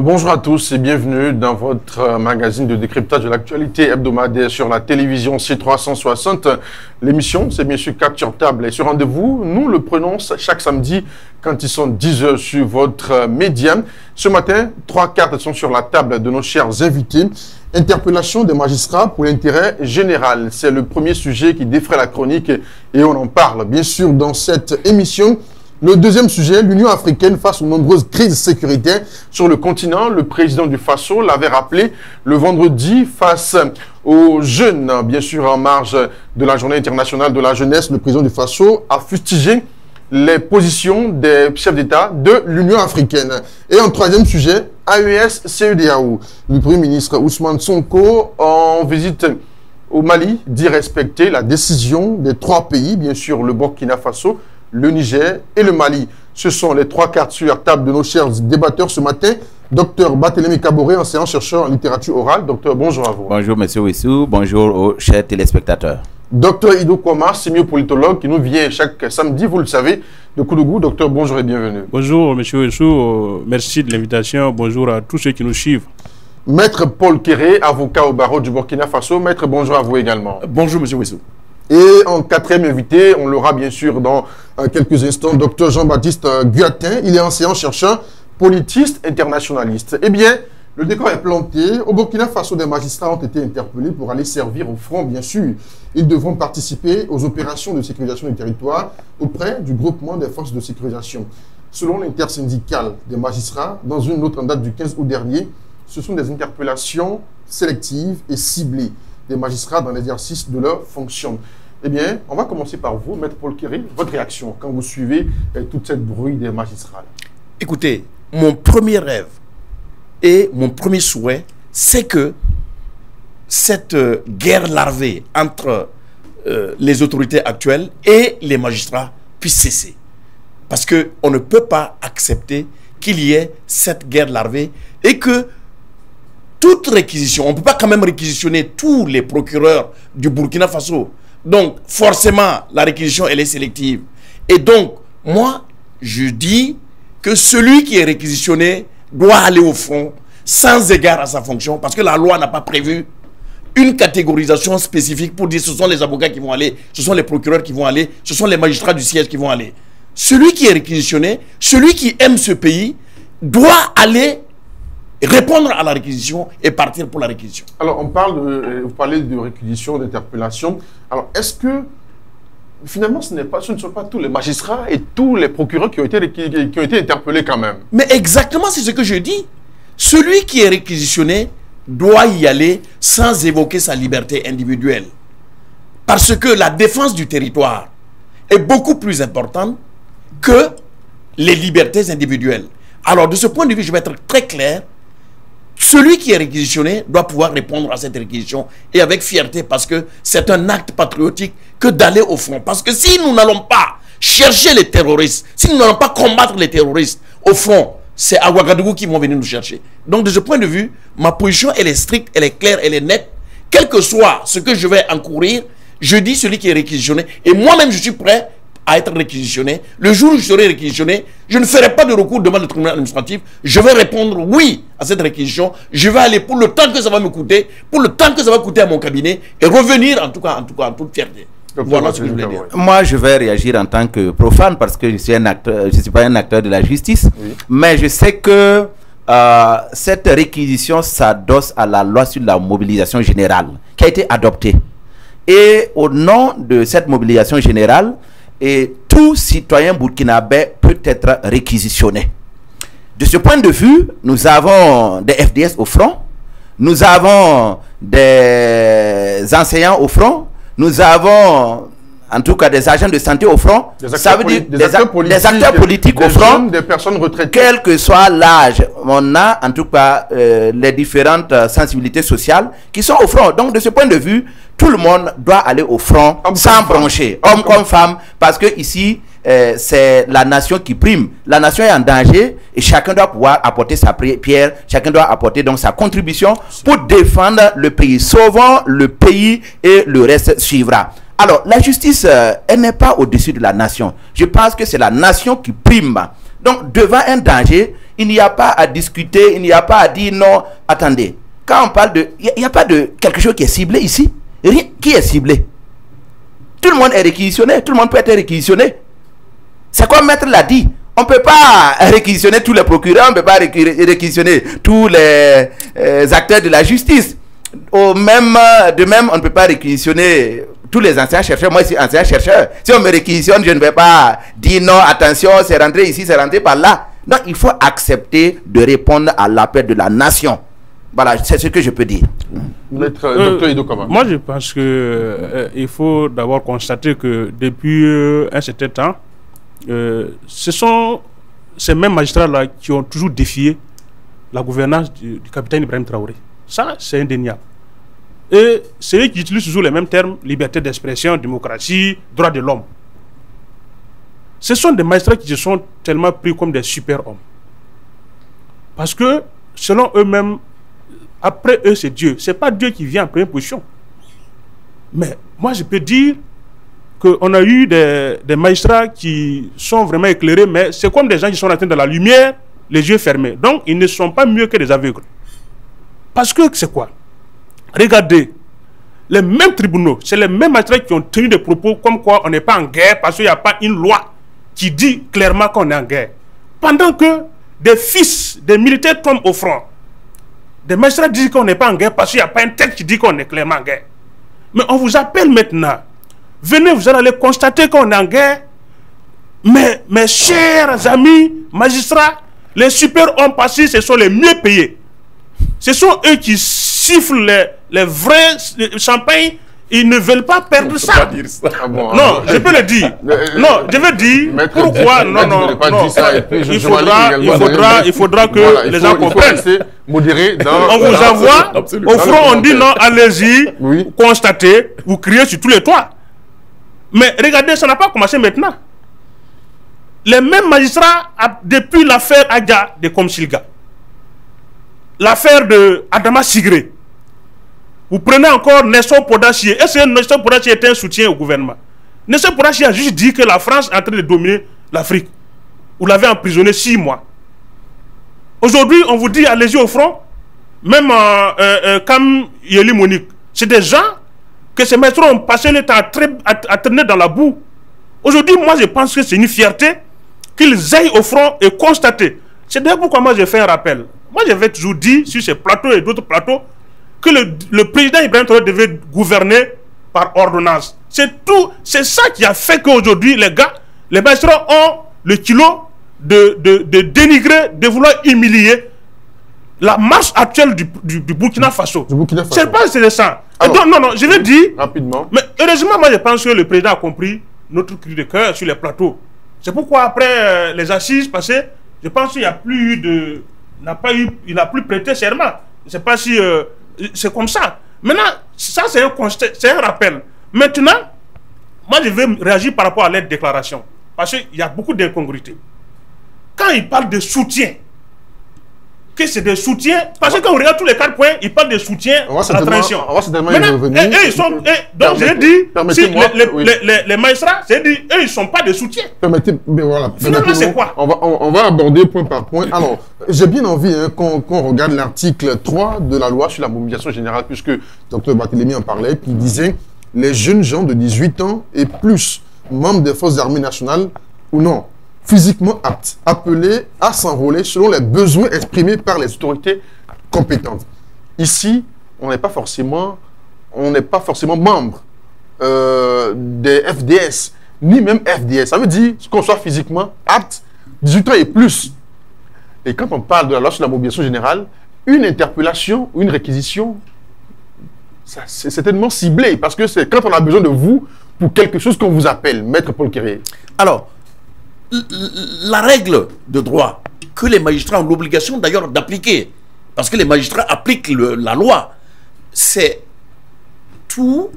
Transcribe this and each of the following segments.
Bonjour à tous et bienvenue dans votre magazine de décryptage de l'actualité hebdomadaire sur la télévision C360. L'émission, c'est bien sûr 4 sur table et ce rendez-vous, nous le prenons chaque samedi quand ils sont 10 h sur votre média. Ce matin, 3 cartes sont sur la table de nos chers invités. Interpellation des magistrats pour l'intérêt général. C'est le premier sujet qui défraie la chronique et on en parle bien sûr dans cette émission. Le deuxième sujet, l'Union africaine face aux nombreuses crises sécuritaires sur le continent. Le président du Faso l'avait rappelé le vendredi face aux jeunes. Bien sûr, en marge de la journée internationale de la jeunesse, le président du Faso a fustigé les positions des chefs d'État de l'Union africaine. Et en troisième sujet, AES-CEDEAO. Le Premier ministre Ousmane Sonko, en visite au Mali, dit respecter la décision des 3 pays, bien sûr le Burkina Faso, le Niger et le Mali. Ce sont les 3 cartes sur la table de nos chers débatteurs ce matin. Docteur Barthélémy Kaboré, enseignant-chercheur en littérature orale. Docteur, bonjour à vous. Bonjour, monsieur Wissou. Bonjour aux chers téléspectateurs. Docteur Ido Kwama, sémio-politologue, qui nous vient chaque samedi, vous le savez, de Koudougou. Docteur, bonjour et bienvenue. Bonjour, monsieur Wissou. Merci de l'invitation. Bonjour à tous ceux qui nous suivent. Maître Paul Kéré, avocat au barreau du Burkina Faso. Maître, bonjour à vous également. Bonjour, monsieur Wissou. Et en 4e invité, on l'aura bien sûr dans quelques instants, Dr Jean-Baptiste Guyatin. Il est enseignant-chercheur, politiste, internationaliste. Eh bien, le décor est planté. Au Burkina Faso, des magistrats ont été interpellés pour aller servir au front, bien sûr. Ils devront participer aux opérations de sécurisation du territoire auprès du groupement des forces de sécurisation. Selon l'intersyndicale des magistrats, dans une note en date du 15 août dernier, ce sont des interpellations sélectives et ciblées des magistrats dans l'exercice de leurs fonctions. Eh bien, on va commencer par vous, Maître Paul Kéré. Votre réaction quand vous suivez tout cette bruit des magistrats? Écoutez, mon premier rêve et mon premier souhait, c'est que cette guerre larvée entre les autorités actuelles et les magistrats puisse cesser. Parce qu'on ne peut pas accepter qu'il y ait cette guerre larvée et que toute réquisition, on ne peut pas quand même réquisitionner tous les procureurs du Burkina Faso. Donc, forcément, la réquisition, elle est sélective. Et donc, moi, je dis que celui qui est réquisitionné doit aller au front sans égard à sa fonction, parce que la loi n'a pas prévu une catégorisation spécifique pour dire ce sont les avocats qui vont aller, ce sont les procureurs qui vont aller, ce sont les magistrats du siège qui vont aller. Celui qui est réquisitionné, celui qui aime ce pays, doit aller répondre à la réquisition et partir pour la réquisition. Alors, vous parlez de réquisition, d'interpellation. Alors, est-ce que, finalement, ce ne sont pas tous les magistrats et tous les procureurs qui ont été interpellés quand même? Mais exactement, c'est ce que je dis. Celui qui est réquisitionné doit y aller sans évoquer sa liberté individuelle. Parce que la défense du territoire est beaucoup plus importante que les libertés individuelles. Alors, de ce point de vue, je vais être très clair. Celui qui est réquisitionné doit pouvoir répondre à cette réquisition et avec fierté, parce que c'est un acte patriotique que d'aller au front. Parce que si nous n'allons pas chercher les terroristes, si nous n'allons pas combattre les terroristes au front, c'est à Ouagadougou qui vont venir nous chercher. Donc de ce point de vue, ma position elle est stricte, elle est claire, elle est nette. Quel que soit ce que je vais encourir, je dis celui qui est réquisitionné. Et moi-même je suis prêt à être réquisitionné. Le jour où je serai réquisitionné, je ne ferai pas de recours devant le tribunal administratif. Je vais répondre oui à cette réquisition. Je vais aller pour le temps que ça va me coûter, pour le temps que ça va coûter à mon cabinet et revenir en toute fierté. Voilà ce que je voulais dire. Moi, je vais réagir en tant que profane parce que je suis un acteur, je ne suis pas un acteur de la justice, oui. Mais je sais que cette réquisition s'adosse à la loi sur la mobilisation générale qui a été adoptée. Et au nom de cette mobilisation générale, et tout citoyen burkinabé peut être réquisitionné. De ce point de vue, nous avons des FDS au front, nous avons des enseignants au front, nous avons en tout cas des agents de santé au front, ça veut dire des acteurs politiques au front, des personnes retraitées. Quel que soit l'âge, on a en tout cas les différentes sensibilités sociales qui sont au front. Donc de ce point de vue, tout le monde doit aller au front sans broncher, homme comme femme, parce que ici, c'est la nation qui prime. La nation est en danger et chacun doit pouvoir apporter sa pierre, chacun doit apporter donc sa contribution pour défendre le pays. Sauvons le pays et le reste suivra. Alors, la justice, elle n'est pas au-dessus de la nation. Je pense que c'est la nation qui prime. Donc, devant un danger, il n'y a pas à discuter, il n'y a pas à dire non, attendez. Quand on parle de... Il n'y a pas de quelque chose qui est ciblé ici. Rien, qui est ciblé? Tout le monde est réquisitionné, tout le monde peut être réquisitionné. C'est comme Maître l'a dit. On ne peut pas réquisitionner tous les procureurs, on ne peut pas réquisitionner tous les acteurs de la justice. De même, on ne peut pas réquisitionner tous les anciens chercheurs. Moi, je suis ancien chercheur. Si on me réquisitionne, je ne vais pas dire non, attention, c'est rentré ici, c'est rentré par là. Donc, il faut accepter de répondre à l'appel de la nation. Voilà, c'est ce que je peux dire. Maître Dr Ido Kaba. Moi, je pense que il faut d'abord constater que depuis un certain temps, ce sont ces mêmes magistrats-là qui ont toujours défié la gouvernance du capitaine Ibrahim Traoré. Ça, c'est indéniable. Et c'est eux qui utilisent toujours les mêmes termes, liberté d'expression, démocratie, droit de l'homme. Ce sont des magistrats qui se sont tellement pris comme des super-hommes. Parce que, selon eux-mêmes, après eux, c'est Dieu. Ce n'est pas Dieu qui vient en première position. Mais moi, je peux dire qu'on a eu des magistrats qui sont vraiment éclairés, mais c'est comme des gens qui sont en train de la lumière, les yeux fermés. Donc, ils ne sont pas mieux que des aveugles. Parce que c'est quoi? Regardez, les mêmes tribunaux, c'est les mêmes magistrats qui ont tenu des propos comme quoi on n'est pas en guerre parce qu'il n'y a pas une loi qui dit clairement qu'on est en guerre. Pendant que des fils des militaires tombent au front, des magistrats disent qu'on n'est pas en guerre parce qu'il n'y a pas un texte qui dit qu'on est clairement en guerre. Mais on vous appelle maintenant. Venez, vous allez constater qu'on est en guerre. Mais mes chers amis magistrats, les super-hommes passés, ce sont les mieux payés. Ce sont eux qui sifflent les vrais champagnes. Ils ne veulent pas perdre ça. Pas dire ça. Ah bon, non, je peux le dire. Non, je veux dire pourquoi. Non. Il faudra que voilà, les gens comprennent. Modéré on vous envoie au front, on dit non, allez-y, oui. Constatez, vous criez sur tous les toits. Mais regardez, ça n'a pas commencé maintenant. Les mêmes magistrats, depuis l'affaire Adja de Komsilga, l'affaire de Adama Sigré, vous prenez encore Nestor Podachier. Est-ce que Nestor Podachier était un soutien au gouvernement? Nestor Podachier a juste dit que la France est en train de dominer l'Afrique. Vous l'avez emprisonné 6 mois. Aujourd'hui, on vous dit allez-y au front. Même comme Yeli Monique, c'est des gens que ces maîtres ont passé le temps à traîner dans la boue. Aujourd'hui, moi je pense que c'est une fierté qu'ils aillent au front et constater. C'est d'ailleurs pourquoi moi j'ai fait un rappel. Moi j'avais toujours dit sur ces plateaux et d'autres plateaux que le président Ibrahim Traoré devait gouverner par ordonnance. C'est tout, c'est ça qui a fait qu'aujourd'hui les magistrats ont le kilo de dénigrer, de vouloir humilier la marche actuelle du Burkina Faso. C'est pas intéressant. Non, je vais dire rapidement. Mais heureusement, moi je pense que le président a compris notre cri de cœur sur les plateaux. C'est pourquoi après les assises passées, je pense qu'il n'y a plus de... Il n'a plus prêté serment. Je ne sais pas si... c'est comme ça. Maintenant, ça c'est un rappel. Maintenant, moi je vais réagir par rapport à leur déclaration. Parce qu'il y a beaucoup d'incongruités. Quand ils parlent de soutien, que c'est des soutiens, parce que quand on regarde tous les 4 points, ils parlent de soutien à la transition. Donc j'ai dit, si les magistrats, c'est dit, eux ils ne sont pas de soutien. Finalement, c'est quoi? On va aborder point par point. Alors, j'ai bien envie qu'on regarde l'article 3 de la loi sur la mobilisation générale, puisque Dr Barthélémy en parlait, qui disait les jeunes gens de 18 ans et plus, membres des forces armées nationales ou non, physiquement aptes, appelés à s'enrôler selon les besoins exprimés par les autorités compétentes. Ici, on n'est pas forcément membre des FDS, ni même FDS. Ça veut dire qu'on soit physiquement apte, 18 ans et plus. Et quand on parle de la loi sur la mobilisation générale, une interpellation ou une réquisition, c'est certainement ciblé, parce que c'est quand on a besoin de vous pour quelque chose qu'on vous appelle, Maître Paul Kéré. Alors, la règle de droit que les magistrats ont l'obligation d'ailleurs d'appliquer, parce que les magistrats appliquent la loi, c'est toute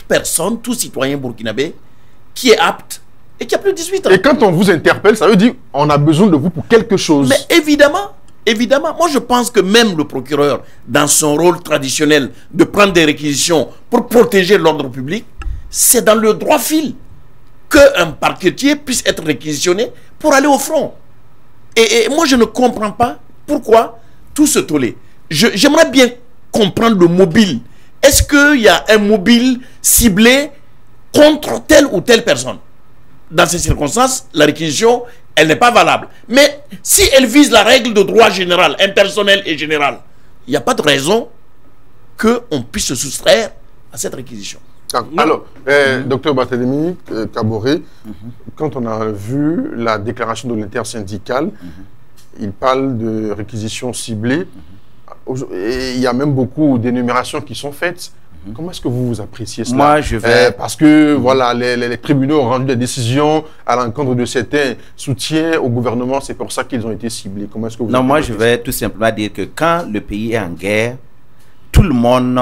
personne, tout citoyen burkinabé qui est apte et qui a plus de 18 ans. Et quand on vous interpelle, ça veut dire on a besoin de vous pour quelque chose. Mais évidemment, moi je pense que même le procureur, dans son rôle traditionnel de prendre des réquisitions pour protéger l'ordre public, c'est dans le droit fil qu'un parquetier puisse être réquisitionné pour aller au front. Et moi, je ne comprends pas pourquoi tout ce tollé. J'aimerais bien comprendre le mobile. Est-ce qu'il y a un mobile ciblé contre telle ou telle personne? Dans ces circonstances, la réquisition, elle n'est pas valable. Mais si elle vise la règle de droit général, impersonnel et général, il n'y a pas de raison qu'on puisse se soustraire à cette réquisition. Alors, docteur Barthélémy Kaboré, quand on a vu la déclaration de l'intersyndicale, il parle de réquisition ciblée. Et il y a même beaucoup d'énumérations qui sont faites. Comment est-ce que vous appréciez cela? Moi, je vais... parce que voilà, les tribunaux ont rendu des décisions à l'encontre de certains soutiens au gouvernement. C'est pour ça qu'ils ont été ciblés. Comment est-ce que vous... Non, moi, je vais tout simplement dire que quand le pays est en guerre, tout le monde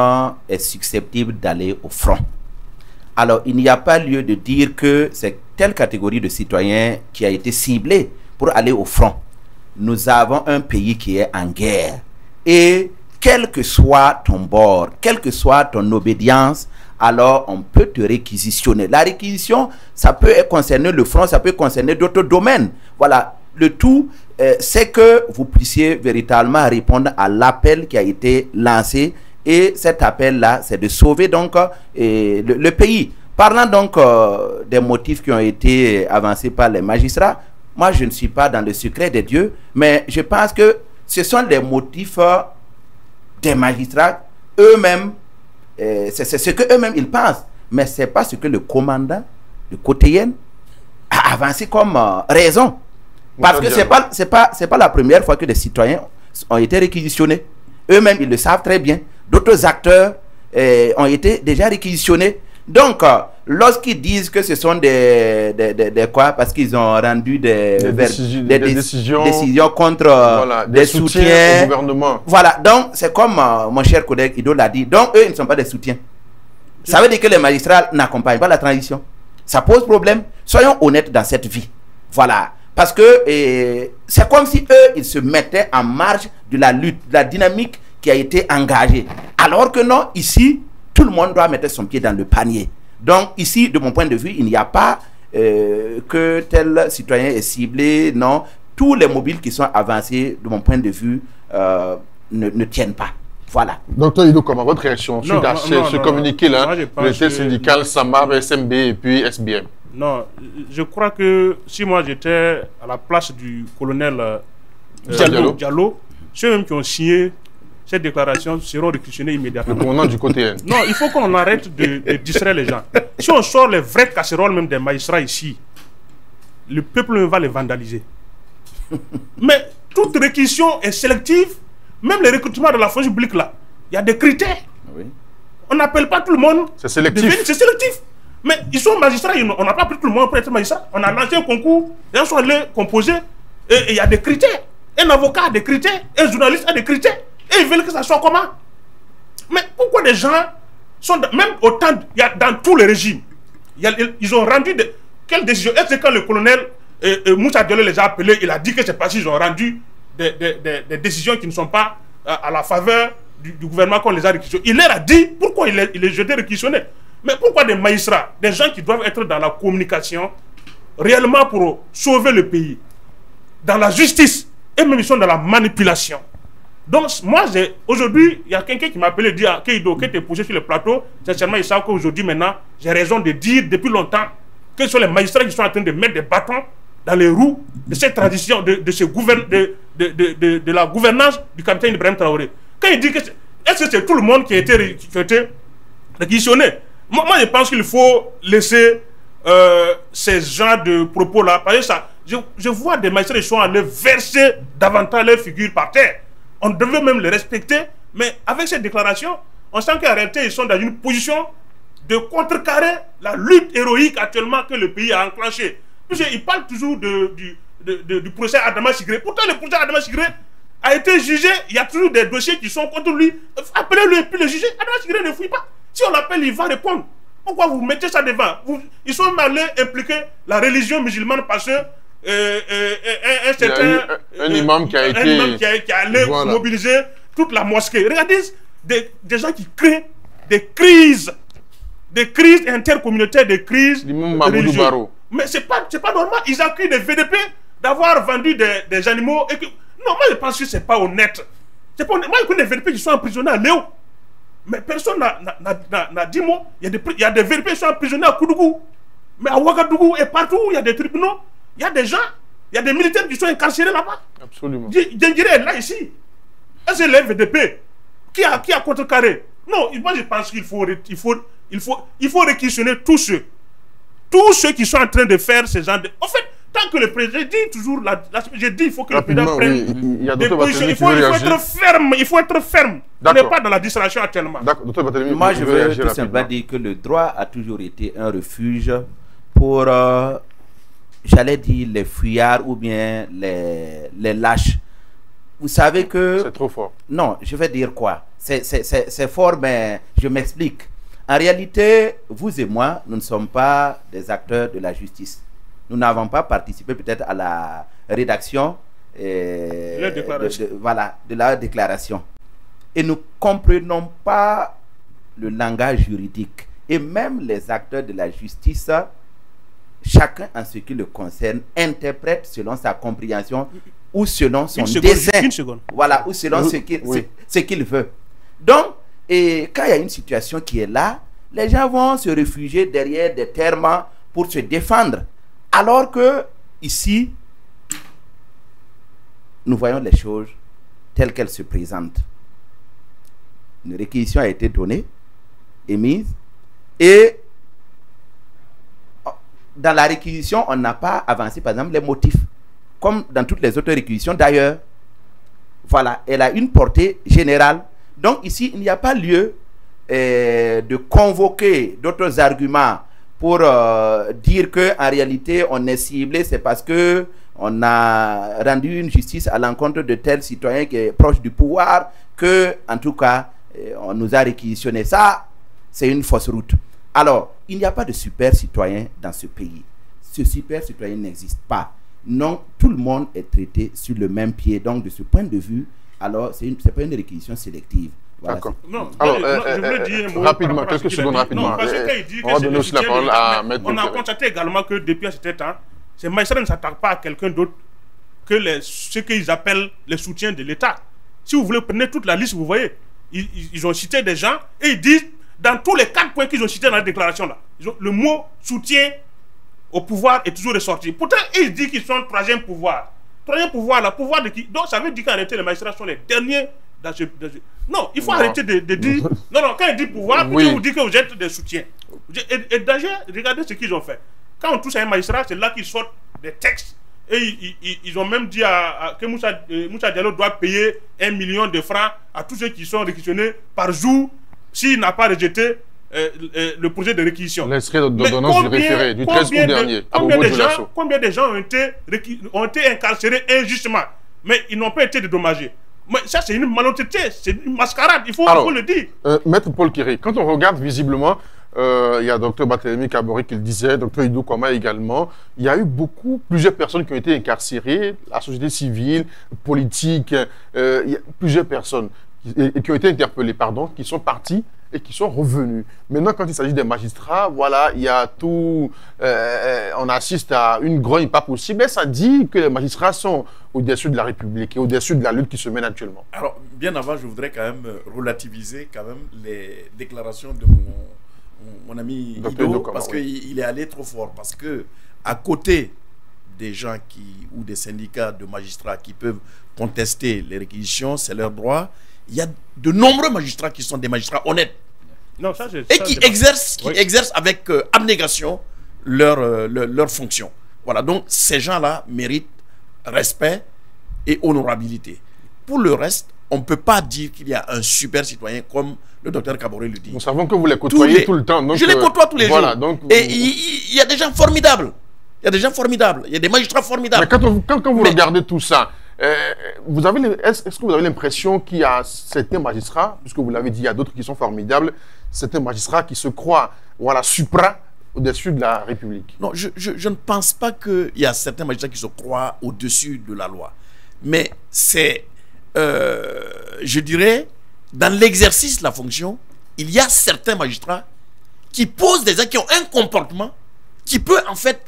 est susceptible d'aller au front. Alors, il n'y a pas lieu de dire que c'est telle catégorie de citoyens qui a été ciblée pour aller au front. Nous avons un pays qui est en guerre. Et quel que soit ton bord, quelle que soit ton obédience, alors on peut te réquisitionner. La réquisition, ça peut concerner le front, ça peut concerner d'autres domaines. Voilà, le tout, c'est que vous puissiez véritablement répondre à l'appel qui a été lancé. Et cet appel-là, c'est de sauver donc le pays. Parlant donc des motifs qui ont été avancés par les magistrats, moi je ne suis pas dans le secret des dieux, mais je pense que ce sont les motifs des magistrats eux-mêmes, c'est ce qu'eux-mêmes ils pensent, mais ce n'est pas ce que le commandant de Côté-Yen a avancé comme raison. Parce que ce n'est pas la première fois que des citoyens ont été réquisitionnés. Eux-mêmes, ils le savent très bien. D'autres acteurs ont été déjà réquisitionnés. Donc, lorsqu'ils disent que ce sont des quoi, parce qu'ils ont rendu des décisions contre voilà, des soutiens au gouvernement. Voilà, donc c'est comme mon cher collègue Ido l'a dit. Donc, eux, ils ne sont pas des soutiens. Ça veut dire que les magistrats n'accompagnent pas la transition. Ça pose problème. Soyons honnêtes dans cette vie. Voilà. Parce que c'est comme si eux, ils se mettaient en marge de la lutte, de la dynamique qui a été engagée. Alors que non, ici, tout le monde doit mettre son pied dans le panier. Donc ici, de mon point de vue, il n'y a pas que tel citoyen est ciblé. Non, tous les mobiles qui sont avancés, de mon point de vue, ne tiennent pas. Voilà. Docteur Ido, comment votre réaction suite à ce communiqué-là, le syndical SAMAR, SMB et puis SBM? Non, je crois que si moi j'étais à la place du colonel Diallo, ceux-mêmes qui ont signé cette déclaration seront réquisitionnés immédiatement. Le commandant du côté. Non, il faut qu'on arrête de distraire les gens. Si on sort les vraies casseroles même des magistrats ici, le peuple va les vandaliser. Mais toute réquisition est sélective. Même les recrutements de la fonction publique là, il y a des critères. Oui. On n'appelle pas tout le monde. C'est sélectif. C'est sélectif. Mais ils sont magistrats, on n'a pas pris tout le monde pour être magistrat. On a lancé un concours, les gens sont allés composer, et il y a des critères. Un avocat a des critères, un journaliste a des critères, et ils veulent que ça soit comment? Mais pourquoi des gens sont, même autant, dans tous les régimes, ils ont rendu quelle décision? Est-ce que quand le colonel Moussa Diallo les a appelés, il a dit que c'est parce qu'ils ont rendu des décisions qui ne sont pas à la faveur du gouvernement qu'on les a réquisitionnés? Il leur a dit pourquoi il est jeté réquisitionné. Mais pourquoi des magistrats, des gens qui doivent être dans la communication, réellement pour sauver le pays, dans la justice, et même ils sont dans la manipulation? Donc, moi, aujourd'hui, il y a quelqu'un qui m'a appelé et dit à Keido, que tu es poussé sur le plateau. Sincèrement, ils savent qu'aujourd'hui, maintenant, j'ai raison de dire depuis longtemps que ce sont les magistrats qui sont en train de mettre des bâtons dans les roues de cette transition, de la gouvernance du capitaine Ibrahim Traoré. Quand il dit que est-ce que c'est tout le monde qui a été réquisitionné? Moi, je pense qu'il faut laisser ces genres de propos-là. Parce que ça, je vois des magistrats qui sont allés verser davantage leurs figures par terre. On devait même les respecter. Mais avec cette déclaration, on sent qu'en réalité, ils sont dans une position de contrecarrer la lutte héroïque actuellement que le pays a enclenchée. Il parle toujours du procès Adama Sigré. Pourtant, le procès Adama Sigré a été jugé. Il y a toujours des dossiers qui sont contre lui. Appelez-le et puis le juger. Adama Sigré ne fouille pas. Si on l'appelle, il va répondre. Pourquoi vous mettez ça devant? Ils sont allés impliquer la religion musulmane parce que un certain imam qui a été... qui a allé mobiliser toute la mosquée. Regardez des gens qui créent des crises intercommunautaires, des crises religieuses. Mais c'est pas normal. Ils accusent des VDP d'avoir vendu des animaux. Et que... Non, moi je pense que c'est pas honnête. C'est pas honnête. Moi je connais des VDP qui sont emprisonnés à Léo. Mais personne n'a dit mot. Il y a des VDP qui sont emprisonnés à Koudougou. Mais à Ouagadougou et partout, il y a des tribunaux. Il y a des gens, il y a des militaires qui sont incarcérés là-bas. Absolument. Djendjiri est là ici. Est-ce que les VDP qui a contrecarré? Non, moi je pense qu'il faut réquisitionner tous ceux qui sont en train de faire ces gens de... En fait, tant que le président dit toujours, j'ai dit, il faut que le président prenne des positions. Il faut être ferme. Il faut être ferme. On n'est pas dans la distraction actuellement. Moi, je veux tout simplement dire que le droit a toujours été un refuge pour, j'allais dire, les fuyards ou bien les lâches. Vous savez que... C'est trop fort. Non, je vais dire quoi? C'est fort, mais je m'explique. En réalité, vous et moi, nous ne sommes pas des acteurs de la justice. Nous n'avons pas participé peut-être à la rédaction de la déclaration. Et nous ne comprenons pas le langage juridique. Et même les acteurs de la justice, chacun en ce qui le concerne, interprète selon sa compréhension ou selon son dessein. Voilà, ou selon ce qu'il veut. Donc, et quand il y a une situation qui est là, les gens vont se réfugier derrière des termes pour se défendre. Alors que, ici, nous voyons les choses telles qu'elles se présentent. Une réquisition a été donnée, émise, et dans la réquisition, on n'a pas avancé, par exemple, les motifs, comme dans toutes les autres réquisitions d'ailleurs. Voilà, elle a une portée générale. Donc ici, il n'y a pas lieu de convoquer d'autres arguments pour dire qu'en réalité, on est ciblé, c'est parce que on a rendu une justice à l'encontre de tel citoyen qui est proche du pouvoir, que, en tout cas, on nous a réquisitionné. Ça, c'est une fausse route. Alors, il n'y a pas de super citoyen dans ce pays. Ce super citoyen n'existe pas. Non, tout le monde est traité sur le même pied. Donc, de ce point de vue, alors, ce n'est pas une réquisition sélective. Voilà. D'accord. Non, alors, je voulais dire un mot rapidement, quelques secondes rapidement. Non, parce que quand il dit on va donner aussi la parole à Maître on a constaté également que depuis un certain temps, ces magistrats ne s'attaquent pas à quelqu'un d'autre que ce qu'ils appellent les soutiens de l'État. Si vous voulez, prenez toute la liste, vous voyez. Ils ont cité des gens et ils disent, dans tous les 4 points qu'ils ont cités dans la déclaration, là, le mot soutien au pouvoir est toujours ressorti. Pourtant, ils disent qu'ils sont troisième pouvoir. Troisième pouvoir, là, pouvoir de qui? Donc, ça veut dire qu'en réalité, les magistrats sont les derniers dans ce... Non, il faut arrêter de dire... Non, quand il dit pouvoir, vous dites que vous êtes des soutiens. Et d'ailleurs, regardez ce qu'ils ont fait. Quand on touche à un magistrat, c'est là qu'ils sortent des textes. Et ils ont même dit que Moussa Diallo doit payer 1 million de francs à tous ceux qui sont réquisitionnés par jour s'il n'a pas rejeté le projet de réquisition. L'extrait d'ordonnance du référé du 13 août dernier. Combien de gens ont été incarcérés injustement, mais ils n'ont pas été dédommagés? Mais ça, c'est une malhonnêteté, c'est une mascarade, il faut le dire. Maître Paul Kéré, quand on regarde visiblement, il y a Dr Barthélemy Kaboré qui le disait, Dr Idou Koma également, il y a eu plusieurs personnes qui ont été incarcérées, la société civile, politique, il y a plusieurs personnes qui ont été interpellées, qui sont parties et qui sont revenus. Maintenant, quand il s'agit des magistrats, voilà, il y a tout... on assiste à une grogne pas possible. Et ça dit que les magistrats sont au-dessus de la République et au-dessus de la lutte qui se mène actuellement. Alors, bien avant, je voudrais quand même relativiser quand même les déclarations de mon ami Ido, parce qu'il est allé trop fort. Parce que à côté des gens ou des syndicats de magistrats qui peuvent contester les réquisitions, c'est leur droit, il y a de nombreux magistrats qui sont des magistrats honnêtes. Non, qui exercent avec abnégation leur fonction. Voilà, donc ces gens-là méritent respect et honorabilité. Pour le reste, on ne peut pas dire qu'il y a un super citoyen comme le docteur Kaboré le dit. Nous savons que vous les côtoyez tout le temps. Donc je les côtoie tous les jours. Et il y a des gens formidables. Il y a des gens formidables. Il y a des magistrats formidables. Mais quand vous regardez tout ça, est-ce que vous avez l'impression qu'il y a certains magistrats, puisque vous l'avez dit, il y a d'autres qui sont formidables, certains magistrats qui se croient supra au-dessus de la République? Non, je ne pense pas qu'il y a certains magistrats qui se croient au-dessus de la loi. Mais c'est, je dirais, dans l'exercice de la fonction, il y a certains magistrats qui posent des actes, qui ont un comportement qui peut en fait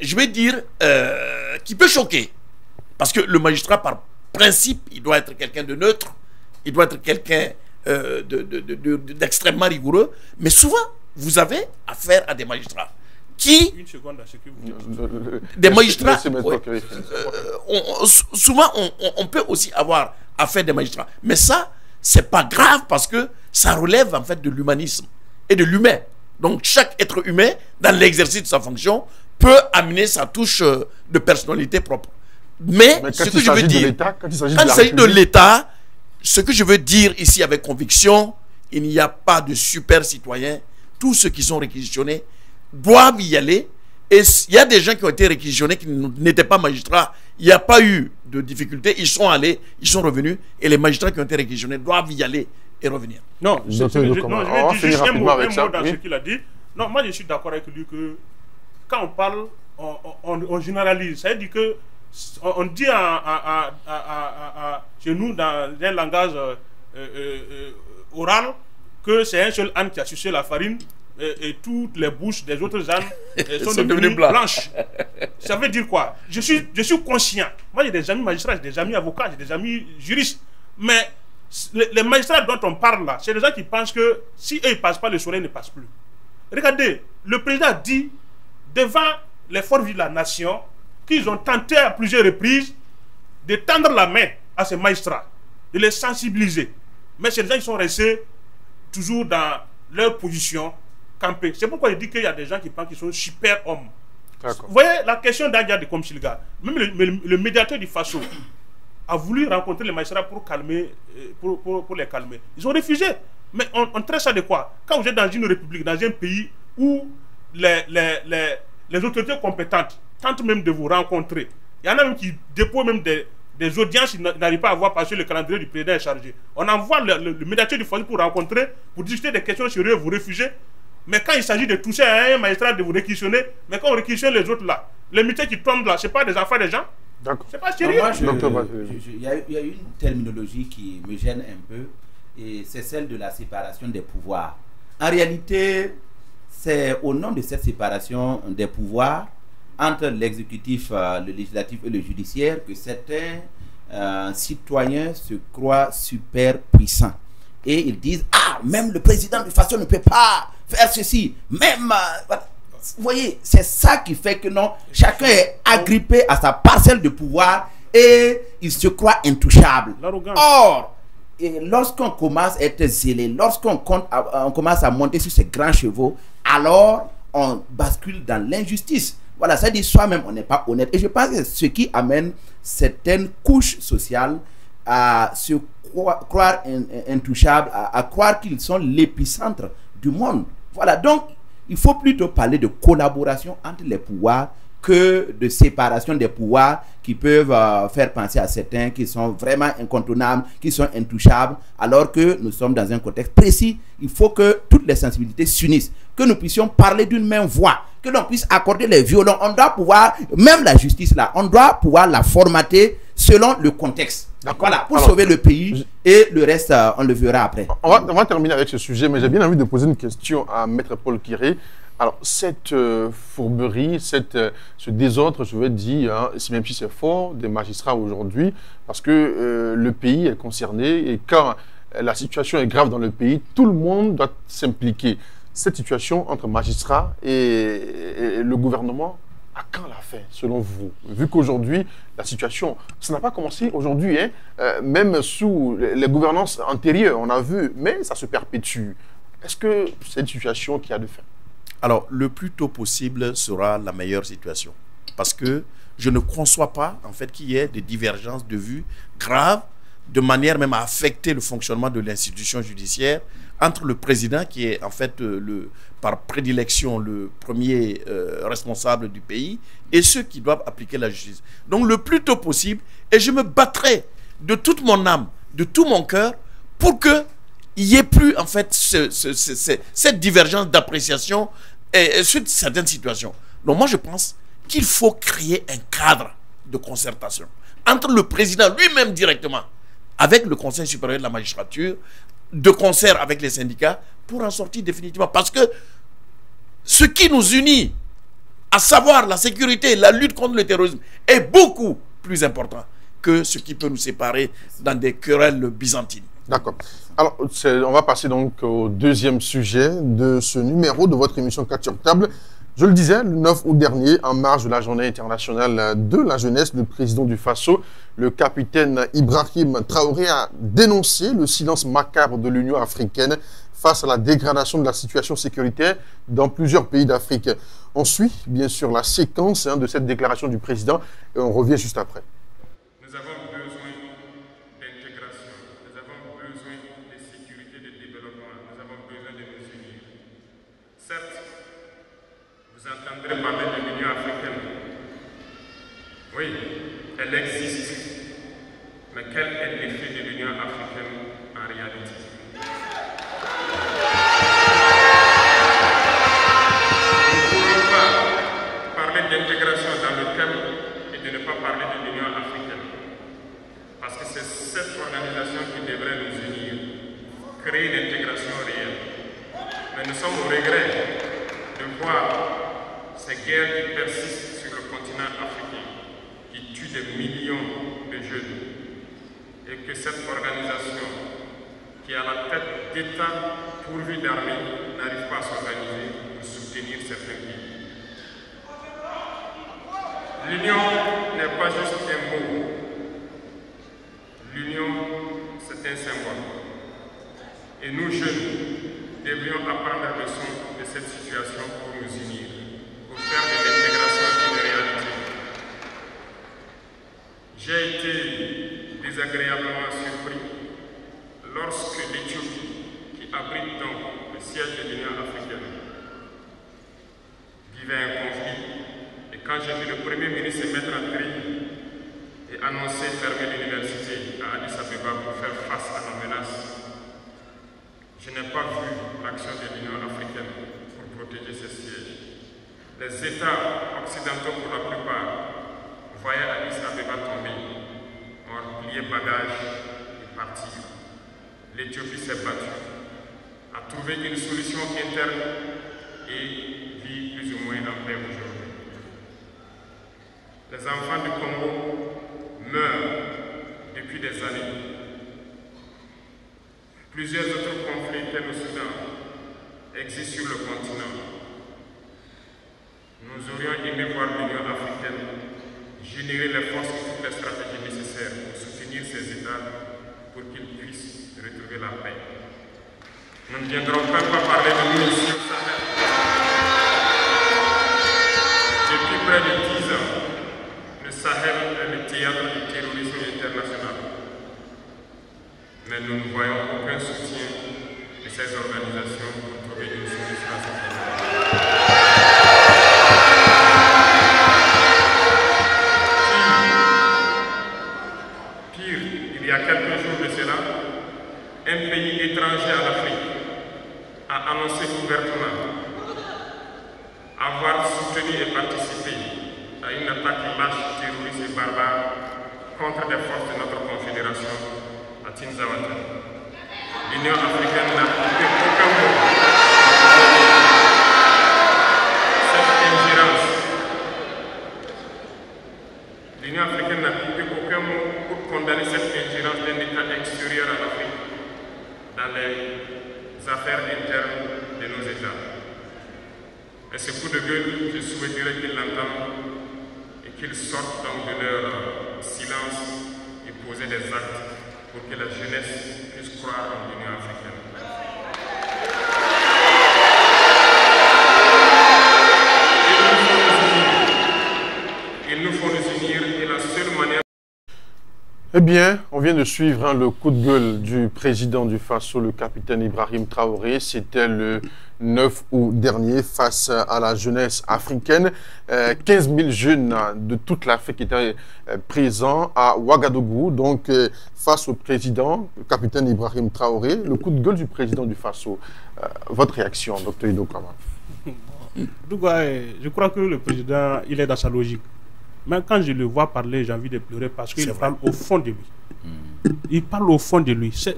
je vais dire, qui peut choquer. Parce que le magistrat, par principe, il doit être quelqu'un de neutre, il doit être quelqu'un d'extrêmement rigoureux. Mais souvent, vous avez affaire à des magistrats qui... Une seconde à ce que vous dites. Des magistrats... souvent, on peut aussi avoir affaire à des magistrats. Mais ça, c'est pas grave parce que ça relève en fait de l'humanisme et de l'humain. Donc, chaque être humain, dans l'exercice de sa fonction, peut amener sa touche de personnalité propre. Mais ce que je veux dire, quand il s'agit de l'État, ce que je veux dire ici avec conviction, il n'y a pas de super citoyens. Tous ceux qui sont réquisitionnés doivent y aller. Et il y a des gens qui ont été réquisitionnés qui n'étaient pas magistrats. Il n'y a pas eu de difficulté. Ils sont allés, ils sont revenus. Et les magistrats qui ont été réquisitionnés doivent y aller et revenir. Non, je vais dire juste un mot dans oui. ce qu'il a dit. Non, moi je suis d'accord avec lui que quand on parle, on généralise. Ça veut dire que on dit chez nous dans un langage oral que c'est un seul âne qui a sucé la farine et toutes les bouches des autres ânes sont devenues blanches. Ça veut dire quoi? Je suis conscient. Moi j'ai des amis magistrats, j'ai des amis avocats, j'ai des amis juristes. Mais les magistrats dont on parle là, c'est des gens qui pensent que si eux ne passent pas, le soleil ne passe plus. Regardez, le président a dit devant les forces vives de la nation qu'ils ont tenté à plusieurs reprises de tendre la main à ces magistrats, de les sensibiliser. Mais ces gens, ils sont restés toujours dans leur position campée. C'est pourquoi je dis qu'il y a des gens qui pensent qu'ils sont super hommes. Vous voyez, la question d'Adia de Komchilga, même le médiateur du Faso a voulu rencontrer les magistrats pour calmer, pour les calmer. Ils ont refusé. Mais on traite ça de quoi? Quand vous êtes dans une république, dans un pays où les autorités compétentes tentent même de vous rencontrer, il y en a même qui déposent même des audiences qu'ils n'arrivent pas à voir parce que le calendrier du président est chargé. On envoie le médiateur du Faso pour rencontrer, pour discuter des questions sérieuses, vous refusez. Mais quand il s'agit de toucher à un magistrat, de vous réquisitionner, mais quand on réquisitionne les autres là, les métiers qui tombent là, c'est pas des affaires des gens. C'est pas sérieux. Il y a une terminologie qui me gêne un peu, et c'est celle de la séparation des pouvoirs. En réalité, c'est au nom de cette séparation des pouvoirs entre l'exécutif, le législatif et le judiciaire que certains citoyens se croient super puissants. Et ils disent, ah, même le président de façon ne peut pas faire ceci. Même, vous voyez, c'est ça qui fait que non, chacun est agrippé à sa parcelle de pouvoir et il se croit intouchable. Or, lorsqu'on commence à être zélé, lorsqu'on commence à monter sur ces grands chevaux, alors on bascule dans l'injustice. Voilà, ça dit soi-même, on n'est pas honnête. Et je pense que ce qui amène certaines couches sociales à se croire intouchables, à croire qu'ils sont l'épicentre du monde. Voilà, donc il faut plutôt parler de collaboration entre les pouvoirs que de séparation des pouvoirs qui peuvent faire penser à certains qui sont vraiment incontournables, qui sont intouchables, alors que nous sommes dans un contexte précis. Il faut que toutes les sensibilités s'unissent, que nous puissions parler d'une même voix, que l'on puisse accorder les violons. On doit pouvoir, même la justice là, on doit pouvoir la formater selon le contexte. Voilà, pour sauver le pays, et le reste, on le verra après. On va terminer avec ce sujet, mais j'ai bien envie de poser une question à Maître Paul Kiré. Alors, cette fourberie, ce désordre, je veux dire, hein, même si c'est fort, des magistrats aujourd'hui, parce que le pays est concerné, et quand la situation est grave dans le pays, tout le monde doit s'impliquer. Cette situation entre magistrats et le gouvernement, à quand la fin, selon vous? Vu qu'aujourd'hui, la situation, ça n'a pas commencé aujourd'hui, hein, même sous les gouvernances antérieures, on a vu, mais ça se perpétue. Est-ce que c'est une situation qui a de fin? Alors, le plus tôt possible sera la meilleure situation. Parce que je ne conçois pas, en fait, qu'il y ait des divergences de vues graves, de manière même à affecter le fonctionnement de l'institution judiciaire, entre le président, qui est en fait, par prédilection, le premier responsable du pays, et ceux qui doivent appliquer la justice. Donc, le plus tôt possible, et je me battrai de toute mon âme, de tout mon cœur, pour que il n'y ait plus, en fait, cette divergence d'appréciation sur certaines situations. Donc, moi, je pense qu'il faut créer un cadre de concertation entre le président lui-même directement, avec le Conseil supérieur de la magistrature, de concert avec les syndicats, pour en sortir définitivement. Parce que ce qui nous unit à savoir la sécurité, la lutte contre le terrorisme, est beaucoup plus important que ce qui peut nous séparer dans des querelles byzantines. D'accord. Alors, on va passer donc au deuxième sujet de ce numéro de votre émission 4 sur table. Je le disais, le 9 août dernier, en marge de la journée internationale de la jeunesse, le président du Faso, le capitaine Ibrahim Traoré, a dénoncé le silence macabre de l'Union africaine face à la dégradation de la situation sécuritaire dans plusieurs pays d'Afrique. On suit, bien sûr, la séquence de cette déclaration du président et on revient juste après. Nous avons besoin d'intégration, nous avons besoin de sécurité, de développement, nous avons besoin de nous unir. Certes, vous entendrez parler de l'Union africaine. Oui, elle existe. Mais quel est l'effet de l'Union africaine en réalité? Nous ne pouvons pas parler d'intégration dans le thème et de ne pas parler de l'Union africaine. Parce que c'est cette organisation qui devrait nous unir, créer une intégration réelle. Mais nous sommes au regret de voir ces guerres qui persistent sur le continent africain, qui tuent des millions de jeunes, et que cette organisation, qui est à la tête d'États pourvus d'armées, n'arrive pas à s'organiser pour soutenir certains pays. L'union n'est pas juste un mot. L'union, c'est un symbole. Et nous, jeunes, devrions apprendre la leçon de cette situation pour nous unir, pour faire de l'intégration une réalité. J'ai été désagréablement surpris lorsque l'Éthiopie, qui abrite donc le siège de l'Union africaine, vivait un conflit. Et quand j'ai vu le Premier ministre se mettre en tri et annoncer fermer l'université à Addis Abeba pour faire face à la menace, je n'ai pas vu l'action de l'Union africaine pour protéger ces sièges. Les États occidentaux, pour la plupart, voyaient Addis Abeba tomber, ont plié bagages et partis. L'Éthiopie s'est battue, a trouvé une solution interne et vit plus ou moins en paix aujourd'hui. Les enfants du Congo meurent depuis des années. Plusieurs autres conflits tels au Soudan existent sur le continent. Nous aurions aimé voir l'Union africaine générer les forces et toutes les stratégies nécessaires pour soutenir ces États pour qu'ils puissent retrouver la paix. Nous ne viendrons pas parler de nous ici au Sahel. Depuis près de 10 ans, le Sahel est le théâtre du terrorisme international. Mais nous ne voyons aucun soutien de ces organisations pour trouver une solution à cette question. Pire, il y a quelques jours de cela, un pays étranger à l'Afrique a annoncé ouvertement avoir soutenu et participé à une attaque lâche, terroriste et barbare contre des forces de notre confédération à Tinzawata. L'Union africaine n'a coupé aucun mot. Cette ingérence, l'Union africaine n'a coupé aucun mot pour condamner cette ingérence d'un État extérieur à l'Afrique dans les affaires internes de nos États. Et ce coup de gueule, je souhaiterais qu'ils l'entendent et qu'ils sortent donc de leur silence et poser des actes pour que la jeunesse puisse croire en l'Union africaine. Il nous faut nous unir et la seule manière... Eh bien, on vient de suivre le coup de gueule du président du Faso, le capitaine Ibrahim Traoré. C'était le 9 août dernier face à la jeunesse africaine. 15 000 jeunes de toute l'Afrique étaient présents à Ouagadougou, donc face au président, le capitaine Ibrahim Traoré. Le coup de gueule du président du Faso. Votre réaction, Dr Ido Kama? Je crois que le président, il est dans sa logique. Mais quand je le vois parler, j'ai envie de pleurer parce qu'il parle au fond de lui. Il parle au fond de lui. Il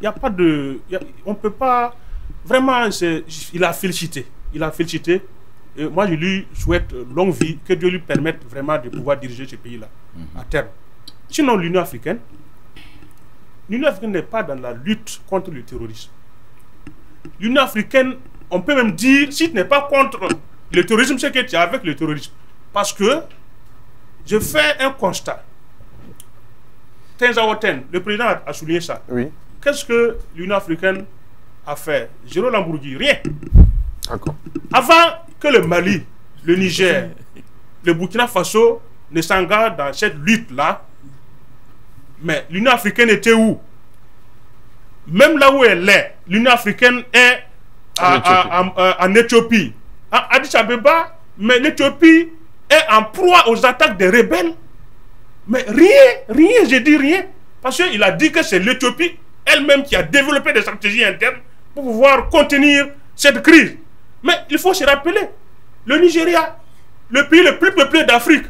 n'y a pas de... on ne peut pas... Vraiment, il a félicité. Il a félicité moi je lui souhaite longue vie, que Dieu lui permette vraiment de pouvoir diriger ce pays-là à terme. Sinon, l'Union africaine n'est pas dans la lutte contre le terrorisme. L'Union africaine, on peut même dire, si tu n'es pas contre le terrorisme, c'est que tu es avec le terrorisme. Parce que je fais un constat. Tenzawoten, le président a souligné ça. Oui. Qu'est-ce que l'Union africaine a fait? Jérôme Lambourgui, rien. D'accord. Avant que le Mali, le Niger, le Burkina Faso ne s'engagent dans cette lutte-là, mais l'Union africaine était où? Même là où elle est, l'Union africaine est en Éthiopie. À Addis Abeba, mais l'Éthiopie est en proie aux attaques des rebelles. Mais rien, j'ai dit rien. Parce qu'il a dit que c'est l'Éthiopie elle-même qui a développé des stratégies internes pour pouvoir contenir cette crise. Mais il faut se rappeler, le Nigeria, le pays le plus peuplé d'Afrique,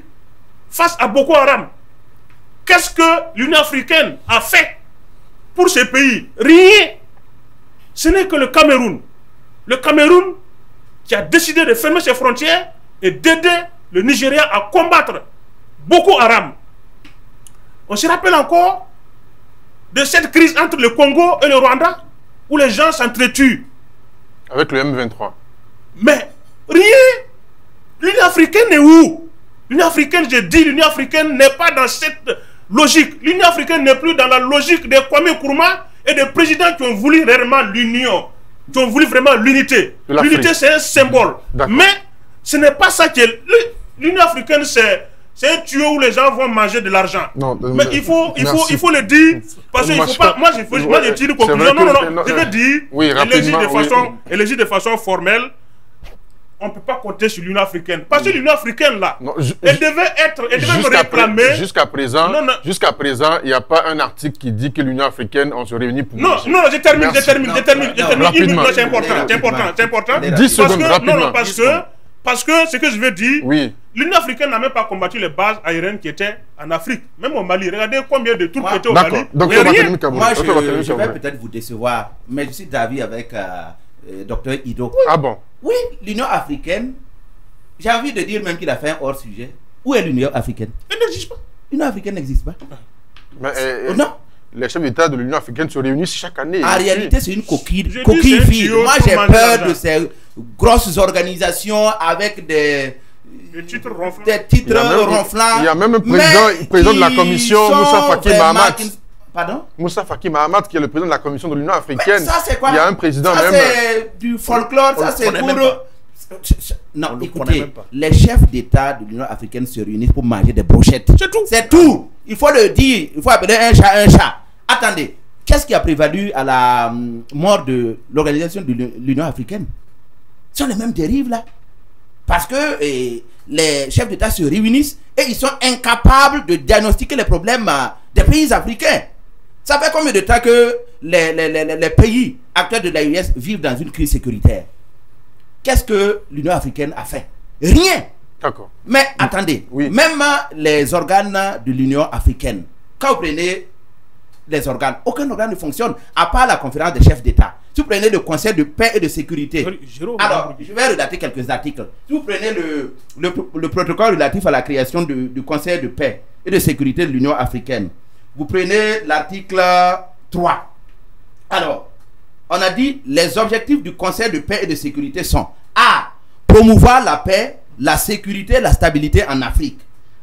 face à Boko Haram, qu'est-ce que l'Union africaine a fait pour ces pays? Rien. Ce n'est que le Cameroun. Le Cameroun qui a décidé de fermer ses frontières et d'aider le Nigeria à combattre Boko Haram. On se rappelle encore de cette crise entre le Congo et le Rwanda où les gens s'entretuent. Avec le M23. Mais rien. L'Union africaine est où? L'Union africaine, j'ai dit, l'Union africaine n'est pas dans cette logique. L'Union africaine n'est plus dans la logique des Kwame Nkrumah et des présidents qui ont voulu réellement l'union, qui ont voulu vraiment l'unité. L'unité, c'est un symbole. Mais ce n'est pas ça qui est... L'Union africaine, c'est un tuyau où les gens vont manger de l'argent. Mais il faut le dire, parce qu'il ne faut pas... Moi, je tire une conclusion. Non, je veux dire, élegir de façon formelle, on ne peut pas compter sur l'Union africaine. Parce que l'Union africaine, là, elle devait me réclamer... Jusqu'à présent, il n'y a pas un article qui dit que l'Union africaine, on se réunit pour... Non, je termine. C'est important. 10 secondes, rapidement. Non, parce que ce que je veux dire, oui. L'Union africaine n'a même pas combattu les bases aériennes qui étaient en Afrique, même au Mali. Regardez combien de troupes étaient au Mali. Moi, je vais peut-être vous décevoir, mais je suis d'avis avec Dr Ido. Ah bon? Oui, l'Union africaine, j'ai envie de dire même qu'il a fait un hors-sujet. Où est l'Union africaine? Elle n'existe pas. L'Union africaine n'existe pas. Mais, non. Les chefs d'État de l'Union africaine se réunissent chaque année. En réalité, c'est une coquille vide. Moi, j'ai peur de ces grosses organisations avec des titres ronflants. Il y a même un président de la commission, Moussa Faki Mahamat. Pardon? Moussa Faki Mahamat, qui est le président de la commission de l'Union africaine. Ça, c'est quoi? Il y a un président ça, même. C'est du folklore, ça, c'est pour... Non, écoutez, les chefs d'État de l'Union africaine se réunissent pour manger des brochettes. C'est tout. C'est tout. Il faut le dire. Il faut appeler un chat un chat. Attendez, qu'est-ce qui a prévalu à la mort de l'organisation de l'Union africaine? Ce sont les mêmes dérives là. Parce que les chefs d'État se réunissent et ils sont incapables de diagnostiquer les problèmes des pays africains. Ça fait combien de temps que les pays acteurs de l'AES vivent dans une crise sécuritaire? Qu'est-ce que l'Union africaine a fait? Rien. D'accord. Mais attendez, même les organes de l'Union africaine, quand vous prenez les organes, aucun organe ne fonctionne, à part la conférence des chefs d'État. Si vous prenez le Conseil de paix et de sécurité, alors, je vais relater quelques articles. Si vous prenez le protocole relatif à la création du Conseil de paix et de sécurité de l'Union africaine, vous prenez l'article 3. Alors, on a dit les objectifs du Conseil de paix et de sécurité sont A. Promouvoir la paix, la sécurité et la stabilité en Afrique,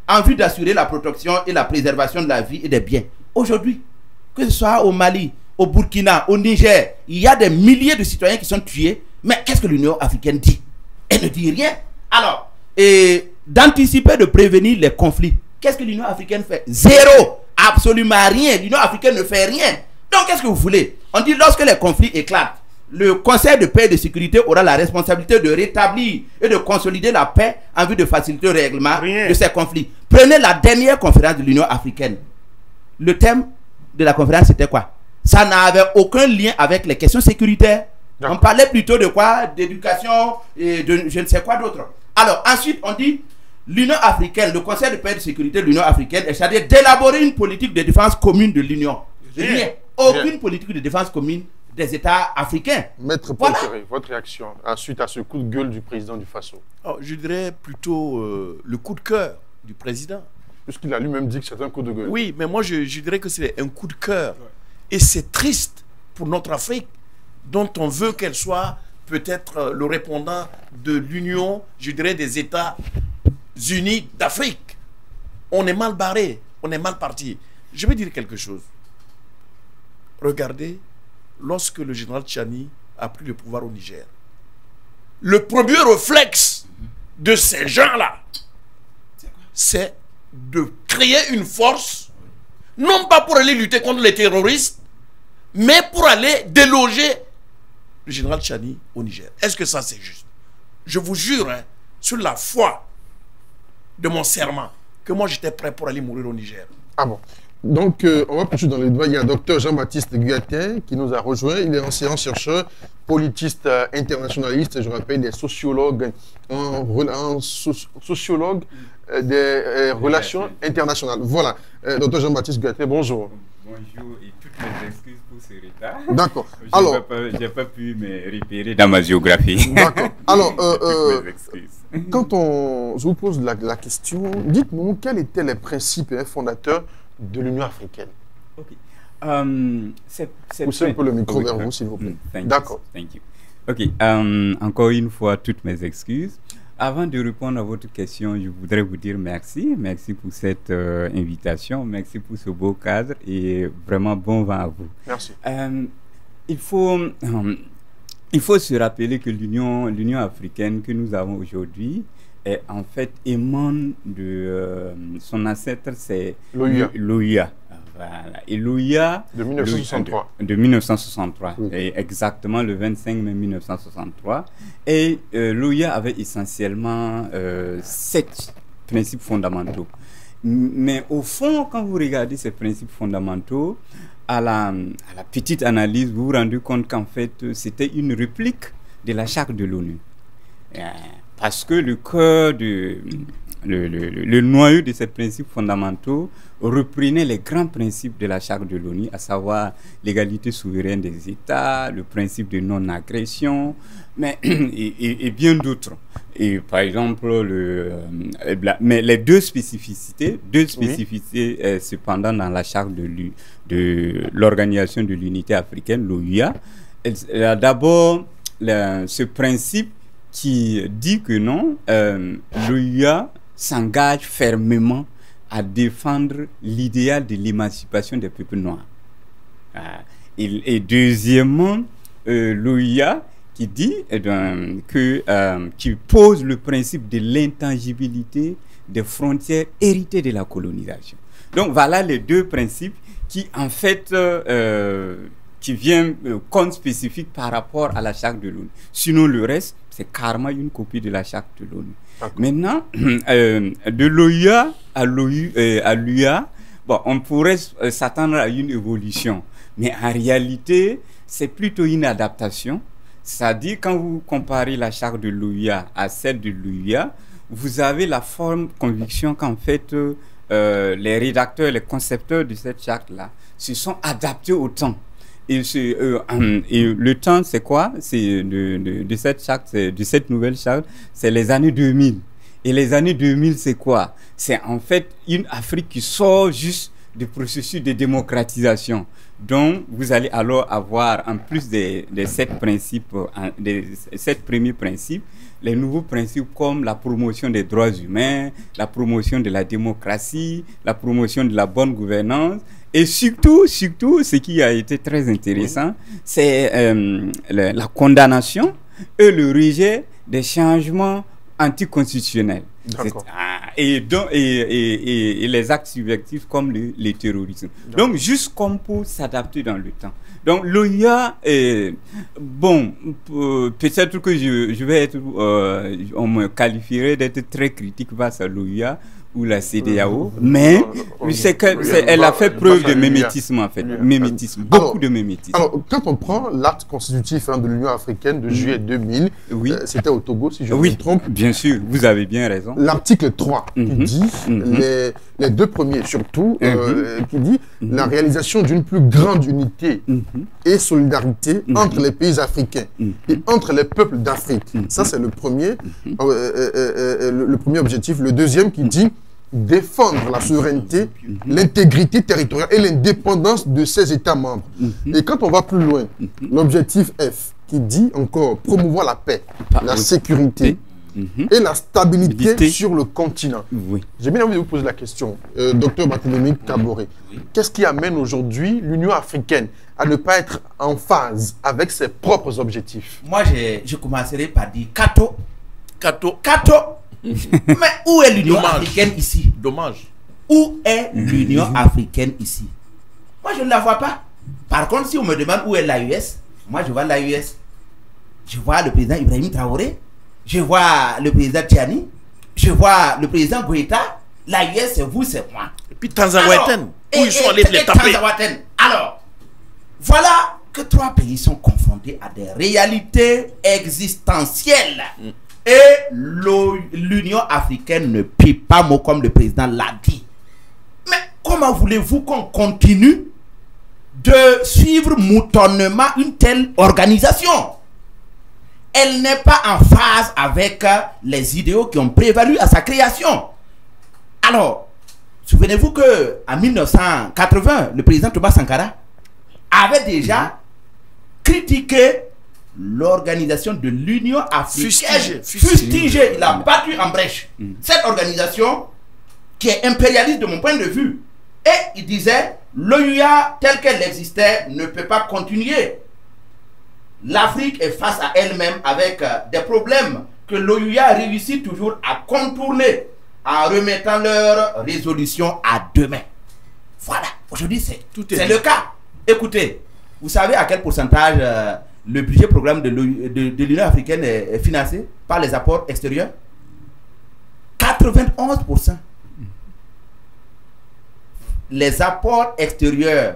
en vue d'assurer la protection et la préservation de la vie et des biens. Aujourd'hui, que ce soit au Mali, au Burkina, au Niger, il y a des milliers de citoyens qui sont tués. Mais qu'est-ce que l'Union africaine dit? Elle ne dit rien. Alors, d'anticiper, de prévenir les conflits. Qu'est-ce que l'Union africaine fait? Zéro. Absolument rien. L'Union africaine ne fait rien. Donc, qu'est-ce que vous voulez? On dit lorsque les conflits éclatent, le Conseil de paix et de sécurité aura la responsabilité de rétablir et de consolider la paix en vue de faciliter le règlement de ces conflits. Prenez la dernière conférence de l'Union africaine. Le thème de la conférence, c'était quoi? Ça n'avait aucun lien avec les questions sécuritaires. On parlait plutôt de quoi? D'éducation et de je ne sais quoi d'autre. Alors, ensuite, on dit l'Union africaine, le Conseil de paix et de sécurité de l'Union africaine est chargé d'élaborer une politique de défense commune de l'Union. Rien. Aucune politique de défense commune des États africains. Maître Paul Ferré, votre réaction suite à ce coup de gueule du président du Faso? Je dirais plutôt le coup de cœur du président. Puisqu'il a lui-même dit que c'est un coup de gueule. Oui, mais moi je dirais que c'est un coup de cœur. Et c'est triste pour notre Afrique, dont on veut qu'elle soit peut-être le répondant de l'Union, je dirais, des États unis d'Afrique. On est mal barré, on est mal parti. Je vais dire quelque chose. Regardez, lorsque le général Tchani a pris le pouvoir au Niger, le premier réflexe de ces gens-là, c'est de créer une force, non pas pour aller lutter contre les terroristes, mais pour aller déloger le général Tchani au Niger. Est-ce que ça c'est juste? Je vous jure, hein, sur la foi de mon serment, que moi j'étais prêt pour aller mourir au Niger. Ah bon. Donc, on va poursuivre dans les débats. Il y a Dr Jean-Baptiste Guyatin qui nous a rejoint. Il est enseignant-chercheur, politiste internationaliste. Je rappelle, il est sociologue, sociologue des relations internationales. Voilà. Dr Jean-Baptiste Guyatin, bonjour. Bonjour et toutes mes excuses pour ce retard. D'accord. Alors, je n'ai pas pu me repérer dans ma géographie. D'accord. Alors, toutes mes excuses. Quand je vous pose la question, dites-nous quels étaient les principes fondateurs de l'Union africaine. Ok. Poussez un peu le micro vers vous, s'il vous plaît. D'accord. Thank you. Ok. Encore une fois, toutes mes excuses. Avant de répondre à votre question, je voudrais vous dire merci. Merci pour cette invitation. Merci pour ce beau cadre et vraiment bon vent à vous. Merci. Il faut se rappeler que l'Union africaine que nous avons aujourd'hui est en fait émane de son ancêtre, c'est l'OUA. Voilà. Et l'OUA de 1963. De 1963. Oui. Et exactement le 25 mai 1963. Et l'OUA avait essentiellement 7 principes fondamentaux. Mais au fond, quand vous regardez ces principes fondamentaux, à la petite analyse, vous vous rendez compte qu'en fait, c'était une réplique de la charte de l'ONU. Parce que le cœur le noyau de ces principes fondamentaux reprenait les grands principes de la charte de l'ONU, à savoir l'égalité souveraine des États, le principe de non-agression, mais et bien d'autres. Et par exemple, mais les deux spécificités cependant dans la charte de l'Organisation de l'Unité africaine, l'OUA, d'abord ce principe qui dit que non, l'OUA s'engage fermement à défendre l'idéal de l'émancipation des peuples noirs. Et deuxièmement, l'OUA qui dit qui pose le principe de l'intangibilité des frontières héritées de la colonisation. Donc voilà les deux principes qui en fait qui viennent compte spécifique par rapport à la charte de l'ONU. Sinon le reste, c'est carrément une copie de la charte de l'ONU. Maintenant, de l'OUA à l'UA, bon, on pourrait s'attendre à une évolution, mais en réalité, c'est plutôt une adaptation. C'est-à-dire, quand vous comparez la charte de l'OUA à celle de l'UA, vous avez la forme conviction qu'en fait, les rédacteurs, les concepteurs de cette charte-là se sont adaptés au temps. Et le temps, c'est quoi? C'est de cette charte, de cette nouvelle charte, c'est les années 2000. Et les années 2000, c'est quoi? C'est en fait une Afrique qui sort juste du processus de démocratisation. Donc, vous allez alors avoir, en plus des 7 principes, des 7 premiers principes, les nouveaux principes comme la promotion des droits humains, la promotion de la démocratie, la promotion de la bonne gouvernance. Et surtout, ce qui a été très intéressant, c'est la condamnation et le rejet des changements anticonstitutionnels. Et les actes subversifs comme le terrorisme. Donc, juste comme pour s'adapter dans le temps. Donc, l'OUA, bon, peut-être que je vais être, on me qualifierait d'être très critique face à l'OUA. ou la CEDEAO, mais elle a fait preuve de mimétisme en fait. Mimétisme, beaucoup de mimétisme. Alors, quand on prend l'acte constitutif de l'Union africaine de juillet 2000, c'était au Togo, si je me trompe. Bien sûr, vous avez bien raison. L'article 3 qui dit, les deux premiers surtout, qui dit la réalisation d'une plus grande unité et solidarité entre les pays africains et entre les peuples d'Afrique. Ça, c'est le premier, le premier objectif. Le deuxième qui dit défendre la souveraineté, l'intégrité territoriale et l'indépendance de ses États membres. Et quand on va plus loin, l'objectif F qui dit encore promouvoir la paix, la sécurité et la stabilité sur le continent. J'ai bien envie de vous poser la question, Dr Barthélémy Kaboré. Qu'est-ce qui amène aujourd'hui l'Union africaine à ne pas être en phase avec ses propres objectifs? Moi, je commencerai par dire Kato. Mais où est l'Union africaine ici? Dommage. Où est l'Union africaine ici? Moi, je ne la vois pas. Par contre, si on me demande où est l'AUS, moi, je vois l'AUS. Je vois le président Ibrahim Traoré. Je vois le président Tiani. Je vois le président Goïta. L'AUS, c'est vous, c'est moi. Et puis Tanzaweten, où ils sont allés les taper. Alors, voilà que trois pays sont confrontés à des réalités existentielles. Et l'Union africaine ne pie pas mot comme le président l'a dit. Mais comment voulez-vous qu'on continue de suivre moutonnement une telle organisation? Elle n'est pas en phase avec les idéaux qui ont prévalu à sa création. Alors, souvenez-vous qu'en 1980, le président Thomas Sankara avait déjà critiqué l'organisation de l'Union africaine. Fustigé. Il a battu en brèche cette organisation qui est impérialiste de mon point de vue. Et il disait, l'OUA telle qu'elle existait ne peut pas continuer. L'Afrique est face à elle-même avec des problèmes que l'OUA réussit toujours à contourner en remettant leur résolution à demain. Voilà, aujourd'hui c'est le cas. Écoutez, vous savez à quel pourcentage le budget programme de l'Union africaine est financé par les apports extérieurs? 91%. Les apports extérieurs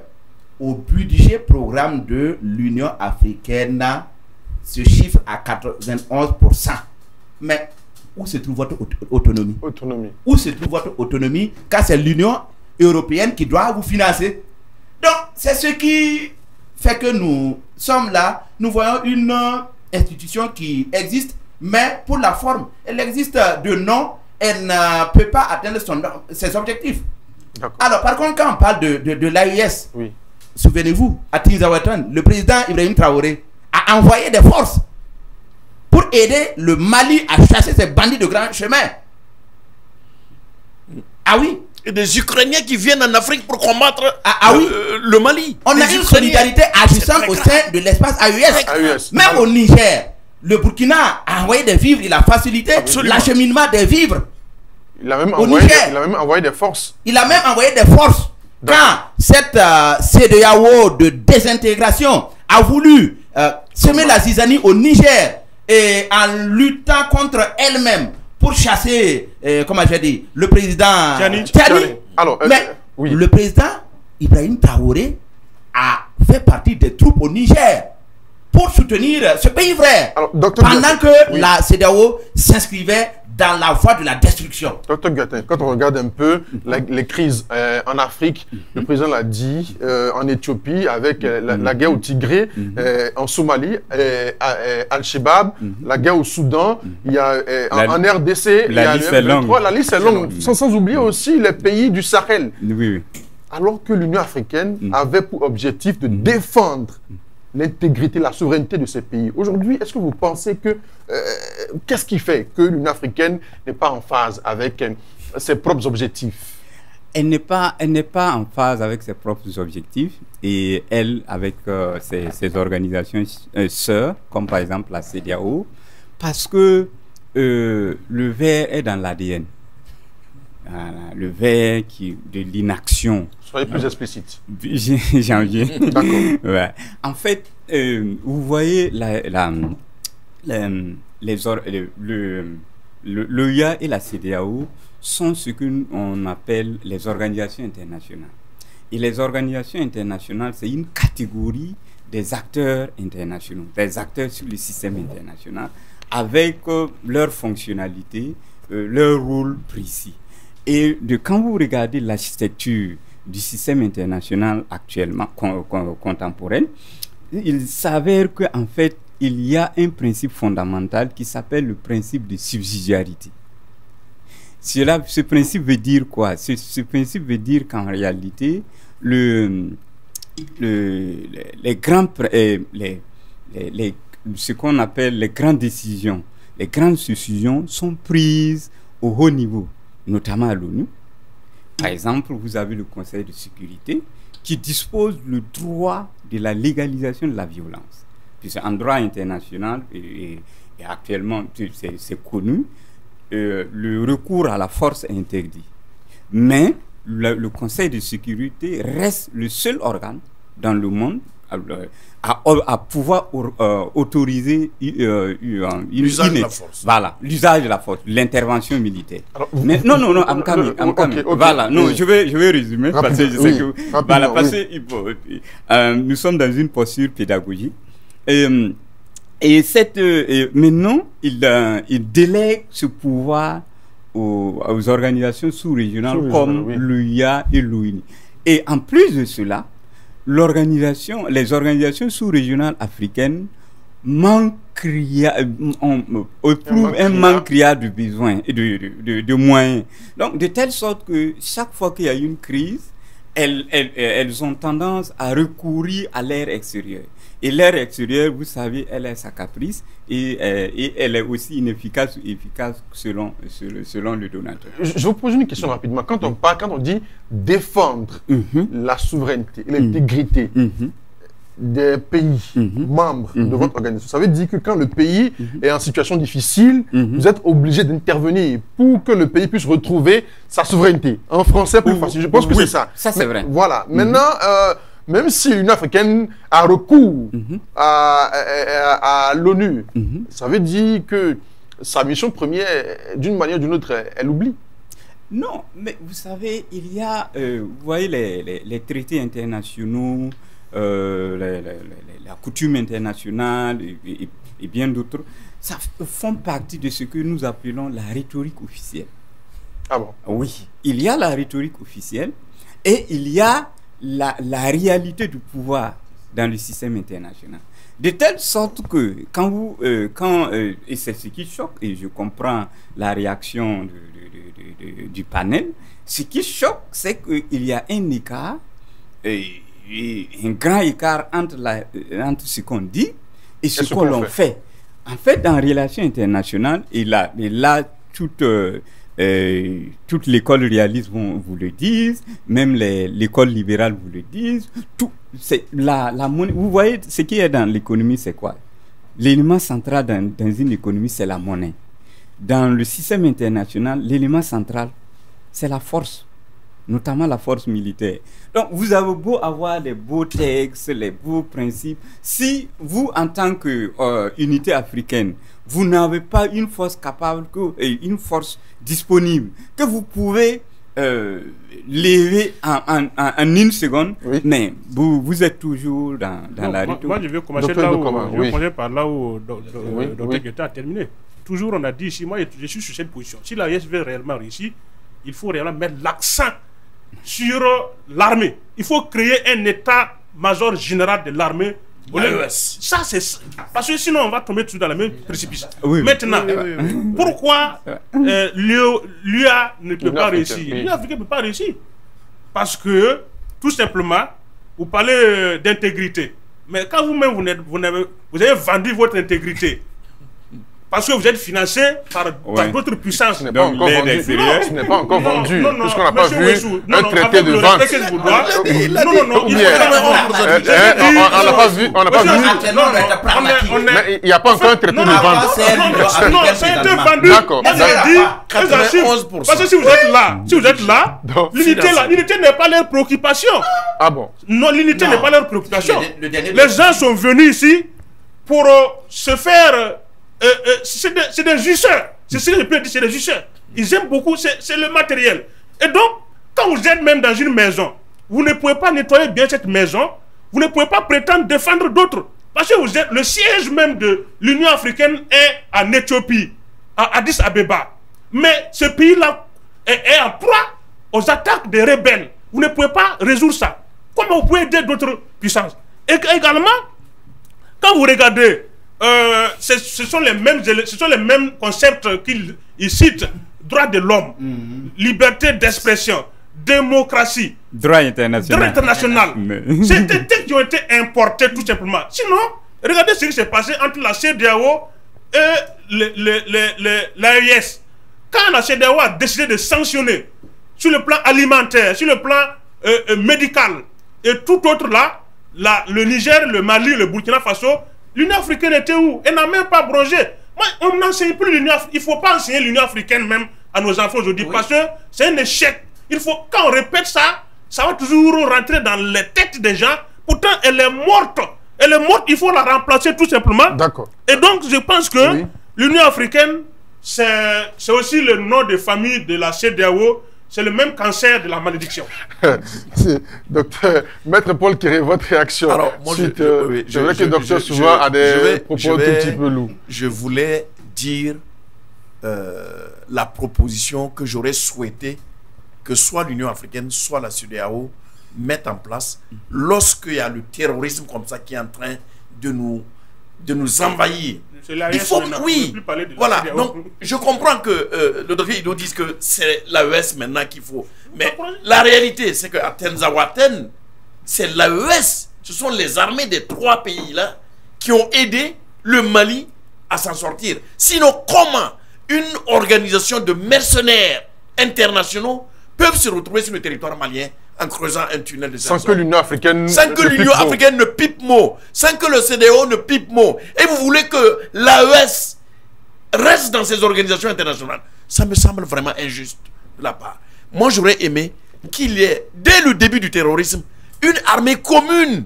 au budget programme de l'Union africaine se chiffrent à 91%. Mais où se trouve votre autonomie? Où se trouve votre autonomie car c'est l'Union européenne qui doit vous financer? Donc, c'est ce qui fait que nous sommes là. Nous voyons une institution qui existe, mais pour la forme, elle existe de nom, elle ne peut pas atteindre ses objectifs. Alors, par contre, quand on parle de l'AIS, souvenez-vous, à Tinzaouatane, le président Ibrahim Traoré a envoyé des forces pour aider le Mali à chasser ces bandits de grand chemin. Ah oui. Et des Ukrainiens qui viennent en Afrique pour combattre le Mali. On a une solidarité agissante au sein de l'espace AES. Même au Niger, le Burkina a envoyé des vivres, il a facilité l'acheminement des vivres. Il a même envoyé des forces. Il a même envoyé des forces. Quand cette CEDEAO de désintégration a voulu semer la zizanie au Niger et en luttant contre elle-même pour chasser, comment j'ai dit, le président Tiani. Mais le président Ibrahim Traoré a fait partie des troupes au Niger pour soutenir ce pays frère. Pendant que la CEDEAO s'inscrivait dans la voie de la destruction. Docteur Gatin, quand on regarde un peu les crises en Afrique, le président l'a dit, en Éthiopie, avec la guerre au Tigré, en Somalie, Al-Shabaab, la guerre au Soudan, il y a en RDC, la liste est longue. La liste est longue, sans oublier aussi les pays du Sahel. Alors que l'Union africaine avait pour objectif de défendre l'intégrité, la souveraineté de ces pays. Aujourd'hui, est-ce que vous pensez que... qu'est-ce qui fait que l'Union africaine n'est pas en phase avec ses propres objectifs? Elle n'est pas en phase avec ses propres objectifs et elle, avec ses organisations sœurs, comme par exemple la CEDEAO, parce que le vert est dans l'ADN. Le vert de l'inaction. Soyez plus explicite. J'en viens. D'accord. Ouais. En fait, vous voyez l'OUA et la CEDEAO sont ce qu'on appelle les organisations internationales. Et les organisations internationales, c'est une catégorie des acteurs internationaux, des acteurs sur le système international, avec leurs fonctionnalités, leur rôle précis. Et quand vous regardez l'architecture du système international actuellement contemporain, il s'avère qu'en fait, il y a un principe fondamental qui s'appelle le principe de subsidiarité. Ce principe veut dire quoi? Ce principe veut dire qu'en réalité, ce qu'on appelle les grandes décisions, les grandes décisions sont prises au haut niveau, notamment à l'ONU. Par exemple, vous avez le Conseil de sécurité qui dispose le droit de la légalisation de la violence. Puisque en droit international, et actuellement c'est connu, le recours à la force est interdit. Mais le Conseil de sécurité reste le seul organe dans le monde à pouvoir autoriser l'usage de la force. Voilà, l'usage de la force, l'intervention militaire. Alors, mais non, I'm coming. Okay. Voilà, non, Oui. je vais résumer parce que je sais que voilà, parce que nous sommes dans une posture pédagogique. Et maintenant, il délègue ce pouvoir aux organisations sous-régionales comme l'UIA et l'ONU. Et en plus de cela, les organisations sous-régionales africaines éprouvent un manque criard de besoins et de moyens. Donc, de telle sorte que chaque fois qu'il y a une crise, elles ont tendance à recourir à l'air extérieur. Et l'air extérieur, vous savez, elle est sa caprice et elle est aussi inefficace ou efficace selon le donateur. Je vous pose une question rapidement. Quand on dit défendre la souveraineté et l'intégrité des pays membres de votre organisation, ça veut dire que quand le pays est en situation difficile, vous êtes obligé d'intervenir pour que le pays puisse retrouver sa souveraineté. En français, plus facile. Je pense que c'est ça. Ça, c'est vrai. Voilà. Maintenant, même si l'Union africaine a recours à l'ONU, ça veut dire que sa mission première, d'une manière ou d'une autre, elle oublie. Non, mais vous savez, il y a, vous voyez, les traités internationaux, la coutume internationale et bien d'autres, ça font partie de ce que nous appelons la rhétorique officielle. Ah bon? Oui, il y a la rhétorique officielle et il y a la réalité du pouvoir dans le système international. De telle sorte que et c'est ce qui choque, et je comprends la réaction du panel, ce qui choque, c'est qu'il y a un écart, un grand écart entre ce qu'on dit et ce qu'on fait. En fait, dans les relations internationales, et là toute l'école réaliste vous le disent, même l'école libérale vous le disent. C'est la monnaie. Vous voyez, ce qui est dans l'économie, c'est quoi? L'élément central dans une économie, c'est la monnaie. Dans le système international, l'élément central, c'est la force, notamment la force militaire. Donc, vous avez beau avoir les beaux textes, les beaux principes, si vous, en tant qu'unité africaine, vous n'avez pas une force capable, une force disponible, que vous pouvez lever en une seconde, mais vous êtes toujours dans la rhétorique. Moi, je vais commencer par là où Dr Guetta a terminé. Toujours, on a dit ici, moi, je suis sur cette position. Si la RS veut réellement réussir, il faut réellement mettre l'accent sur l'armée. Il faut créer un état-major général de l'armée. Ça, c'est parce que sinon on va tomber toujours dans la même précipice. Maintenant, pourquoi l'UA ne peut pas réussir? L'Union africaine ne peut pas réussir parce que tout simplement vous parlez d'intégrité, mais quand vous-même vous avez vendu votre intégrité parce que vous êtes financé par d'autres puissances. Ce n'est pas encore vendu. Ce n'est pas encore vendu. Puisqu'on n'a pas vu un traité de vente. On n'a pas vu. Mais il n'y a pas encore un traité de vente. Non, ça a été vendu. D'accord. Parce que si vous êtes là, l'unité n'est pas leur préoccupation. Ah bon? Non, l'unité n'est pas leur préoccupation. Les gens sont venus ici pour se faire... c'est des jusseurs. C'est ce que je peux dire, c'est des jusseurs. Ils aiment beaucoup, c'est le matériel. Et donc, quand vous êtes même dans une maison, vous ne pouvez pas nettoyer bien cette maison, vous ne pouvez pas prétendre défendre d'autres. Parce que vous êtes, le siège même de l'Union africaine est en Éthiopie, à Addis Abeba. Mais ce pays-là est en proie aux attaques des rebelles. Vous ne pouvez pas résoudre ça. Comment vous pouvez aider d'autres puissances? Et également, quand vous regardez, ce sont les mêmes concepts qu'ils citent. Droit de l'homme, liberté d'expression, démocratie, droit international. C'est des textes qui ont été importés tout simplement. Sinon, regardez ce qui s'est passé entre la CEDEAO et l'AES. Quand la CEDEAO a décidé de sanctionner sur le plan alimentaire, sur le plan médical et tout autre là, le Niger, le Mali, le Burkina Faso, l'Union africaine était où? Elle n'a même pas brogé. Moi, on n'enseigne plus l'Union africaine. Il ne faut pas enseigner l'Union africaine même à nos enfants aujourd'hui, parce que c'est un échec. Quand on répète ça, ça va toujours rentrer dans les têtes des gens. Pourtant, elle est morte. Elle est morte, il faut la remplacer tout simplement. D'accord. Et donc, je pense que l'Union africaine, c'est aussi le nom de famille de la CEDEAO. C'est le même cancer de la malédiction. Docteur, Maître Paul Kéré, votre réaction? Alors, moi, je veux que le docteur souvent a des propos un tout petit peu lourds. Je voulais dire la proposition que j'aurais souhaité que soit l'Union africaine, soit la CEDEAO mettent en place lorsqu'il y a le terrorisme comme ça qui est en train de nous envahir. Il faut, oui, voilà. Donc, je comprends que le docteur Ido dise que c'est l'AES maintenant qu'il faut. Mais la réalité, c'est qu'à Tenzawaten, c'est l'AES. Ce sont les armées des 3 pays-là qui ont aidé le Mali à s'en sortir. Sinon, comment une organisation de mercenaires internationaux peuvent se retrouver sur le territoire malien en creusant un tunnel de sans que l'Union africaine ne pipe mot, sans que le CEDEAO ne pipe mot. Et vous voulez que l'AES reste dans ces organisations internationales? Ça me semble vraiment injuste de la part. Moi, j'aurais aimé qu'il y ait, dès le début du terrorisme, une armée commune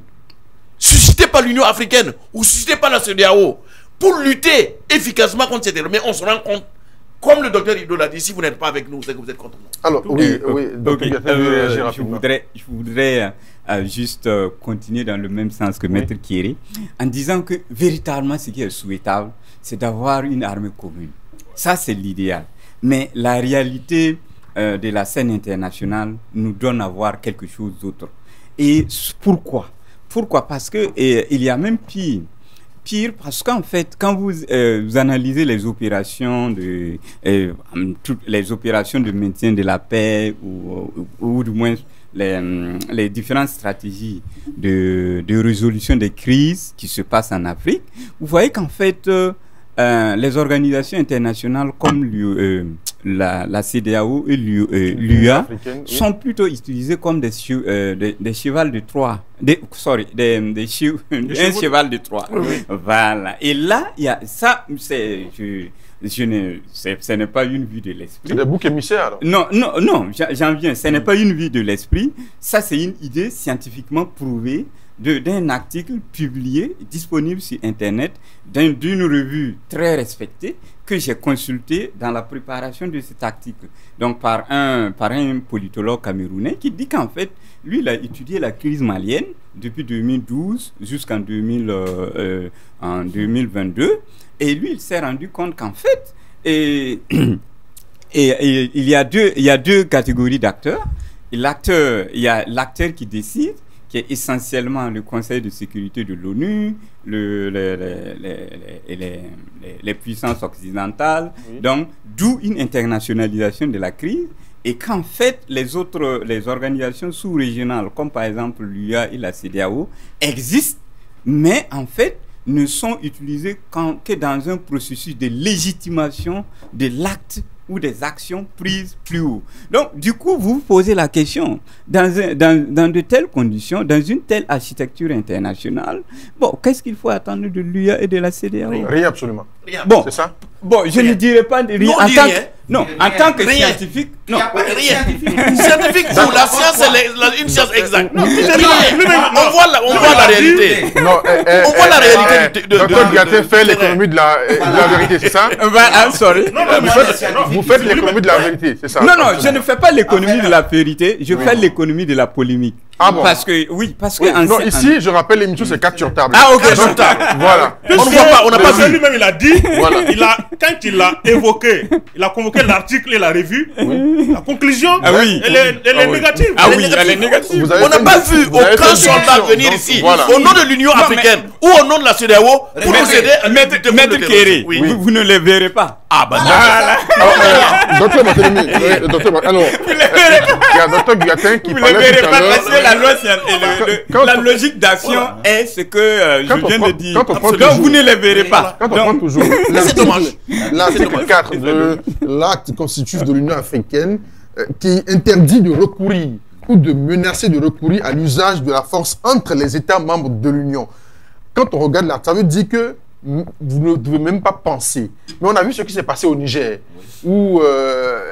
suscitée par l'Union africaine ou suscitée par la CEDEAO pour lutter efficacement contre ces terroristes. Mais on se rend compte, comme le docteur Ido l'a dit, si vous n'êtes pas avec nous, c'est que vous êtes contre nous. Alors, oui, je voudrais juste continuer dans le même sens que Maître Kéré, en disant que véritablement, ce qui est souhaitable, c'est d'avoir une armée commune. Ça, c'est l'idéal. Mais la réalité de la scène internationale nous donne à voir quelque chose d'autre. Et pourquoi? Parce que il y a même pire, parce qu'en fait, quand vous analysez les opérations de maintien de la paix ou du moins les différentes stratégies de résolution des crises qui se passent en Afrique, vous voyez qu'en fait, les organisations internationales comme la CEDEAO et l'UA sont plutôt utilisées comme des chevals de Troie. Un cheval de Troie. Oui. Voilà. Et là, il y a ça, ce n'est pas une vue de l'esprit. C'est des boucs émissaires alors? Non, j'en viens. Ce n'est pas une vue de l'esprit. Ça, c'est une idée scientifiquement prouvée d'un article publié, disponible sur Internet, d'une revue très respectée que j'ai consulté dans la préparation de cet article. Donc par un politologue camerounais qui dit qu'en fait, lui, il a étudié la crise malienne depuis 2012 jusqu'en 2022. Et lui, il s'est rendu compte qu'en fait, il y a deux catégories d'acteurs. Il y a l'acteur qui décide, qui est essentiellement le Conseil de sécurité de l'ONU, les puissances occidentales. Oui. Donc, d'où une internationalisation de la crise. Et qu'en fait, les organisations sous-régionales, comme par exemple l'UA et la CEDEAO, existent, mais en fait, ne sont utilisées que dans un processus de légitimation de l'acte ou des actions prises plus haut. Donc, du coup, vous vous posez la question, dans de telles conditions, dans une telle architecture internationale, bon, qu'est-ce qu'il faut attendre de l'UA et de la CEDEAO? Rien, absolument. Rien. Bon, c'est ça? Bon, je ne dirais pas de rien. Non, en tant que Rien. scientifique, non. Rien. Scientifique, ou la science, c'est une science exacte. On voit la réalité. Non, On voit la réalité Dr Diaté fait l'économie de la vérité, c'est ça? I'm sorry. Vous faites l'économie de la vérité, c'est ça? Non, je ne fais pas l'économie de la vérité, je fais l'économie de la polémique. Ah bon? Parce que, Non, ici, je rappelle l'émission, c'est 4 sur table. Ah, ok, sur table. Voilà. On ne voit pas, on n'a pas vu. Lui-même, il a dit, Voilà. quand il a évoqué, il a convoqué l'article et la revue, la conclusion, Ah oui. elle est négative. Ah oui, elle est négative. Vous avez On n'a fait pas une- vu vous avez aucun fait une soldat déduction, venir donc, ici voilà. au nom de l'Union Non, africaine ou au nom de la CEDEAO pour nous aider à Maître Kéré, Oui. vous ne le verrez pas. Ah bah Docteur Barthélemy, le docteur alors, il y a docteur Guyatin qui Vous ne le parlait verrez tout pas à l'heure. parce que la loi et Quand la on- logique d'action est ce que Quand je on viens prend- de dire. quand on prend Donc toujours- vous ne les verrez pas. Quand on Donc, prend toujours dommage. l'article 4 de l'acte constitutif de l'Union africaine qui interdit de recourir ou de menacer de recourir à l'usage de la force entre les États membres de l'Union. Quand on regarde l'article, ça veut dire que vous ne devez même pas penser. Mais on a vu ce qui s'est passé au Niger, où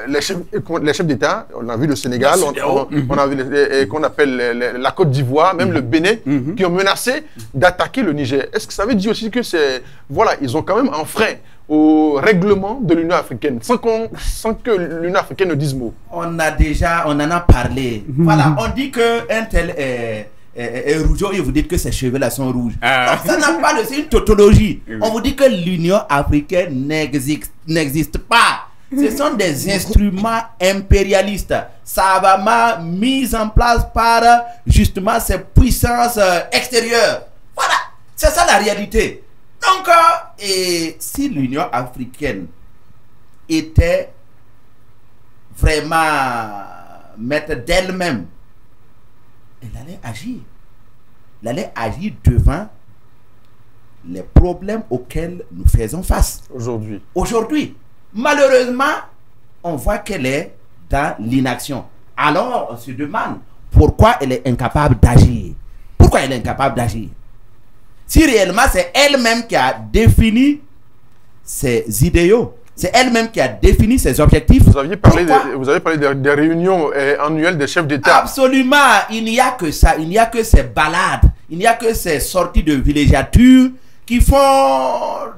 les chefs d'État, on a vu le Sénégal, on a vu qu'on appelle la Côte d'Ivoire, même le Bénin, qui ont menacé d'attaquer le Niger. Est-ce que ça veut dire aussi que voilà, ils ont quand même enfreint au règlement de l'Union africaine, sans que l'Union africaine ne dise mot? On en a parlé. Voilà, on dit qu'un tel est rougeau et vous dites que ses cheveux là sont rouges. Ah. Donc, ça n'a pas de... C'est une tautologie. Oui. On vous dit que l'Union africaine n'existe pas. Ce sont des instruments impérialistes, savamment mis en place par justement ces puissances extérieures. Voilà, c'est ça la réalité. Donc, et si l'Union africaine était vraiment maître d'elle-même, elle allait agir. Elle allait agir devant les problèmes auxquels nous faisons face. Aujourd'hui. Aujourd'hui, malheureusement, on voit qu'elle est dans l'inaction. Alors, on se demande pourquoi elle est incapable d'agir. Pourquoi elle est incapable d'agir? Si réellement c'est elle-même qui a défini ses idéaux, c'est elle-même qui a défini ses objectifs. Vous avez parlé Pourquoi? des réunions annuelles des chefs d'État. Absolument, il n'y a que ça, il n'y a que ces balades, il n'y a que ces sorties de villégiature qui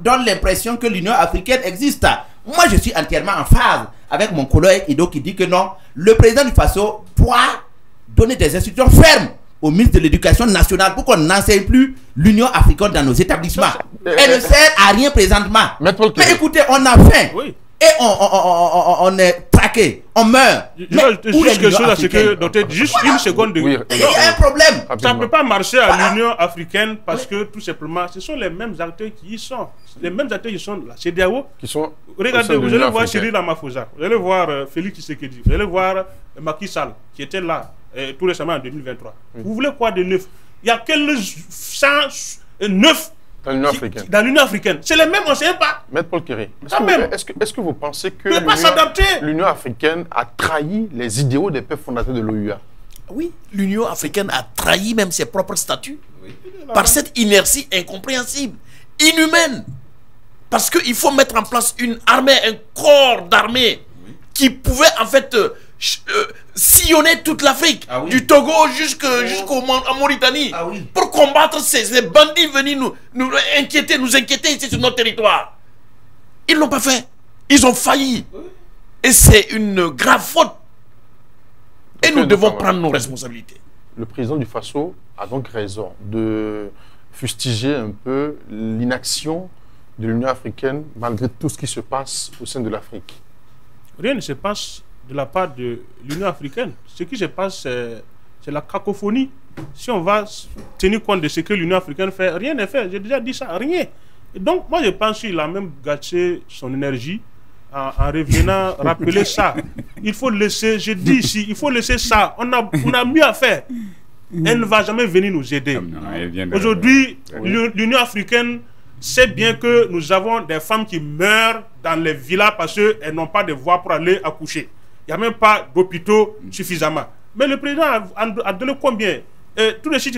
donnent l'impression que l'Union africaine existe. Moi, je suis entièrement en phase avec mon collègue Ido qui dit que non, le président du Faso doit donner des instructions fermes au ministre de l'Éducation nationale pour qu'on n'enseigne plus l'Union africaine dans nos établissements. Elle ne sert à rien présentement. Mais écoutez, on a faim. Oui. Et on est traqué, on meurt. Je veux juste quelque chose à ce que docteur, juste une seconde de... Oui. Il y a un problème. Ça ne peut pas marcher à l'Union africaine parce que tout simplement, ce sont les mêmes acteurs qui y sont. Les mêmes acteurs qui sont la CEDEAO. Qui sont Regardez, vous allez voir Cyril Ramaphosa, vous allez voir Félix Tshisekedi, vous allez voir Macky Sall qui était là tout récemment en 2023. Vous voulez quoi de neuf? Il y a quel 109 dans l'Union africaine. C'est les mêmes, on ne sait pas. Maître Paul Kéré, est-ce que vous pensez que l'Union africaine a trahi les idéaux des peuples fondateurs de l'OUA? Oui, l'Union africaine a trahi même ses propres statuts par cette inertie incompréhensible, inhumaine. Parce qu'il faut mettre en place une armée, un corps d'armée qui pouvait en fait sillonner toute l'Afrique, du Togo jusqu'en Mauritanie, pour combattre ces bandits venus nous inquiéter ici sur notre territoire. Ils ne l'ont pas fait. Ils ont failli. Et c'est une grave faute. Et nous devons prendre nos responsabilités. Le président du Faso a donc raison de fustiger un peu l'inaction de l'Union africaine malgré tout ce qui se passe au sein de l'Afrique. Rien ne se passe de la part de l'Union africaine. Ce qui se passe, c'est la cacophonie. Si on va tenir compte de ce que l'Union africaine fait, rien n'est fait. J'ai déjà dit ça, rien. Et donc, moi, je pense qu'il a même gâché son énergie en revenant rappeler ça. Il faut laisser, je dis ici, il faut laisser ça. On a mieux à faire. Elle ne va jamais venir nous aider. Aujourd'hui, l'Union africaine sait bien que nous avons des femmes qui meurent dans les villas parce qu'elles n'ont pas de voies pour aller accoucher. Il n'y a même pas d'hôpitaux suffisamment. Mais le président a donné combien? Tout de suite,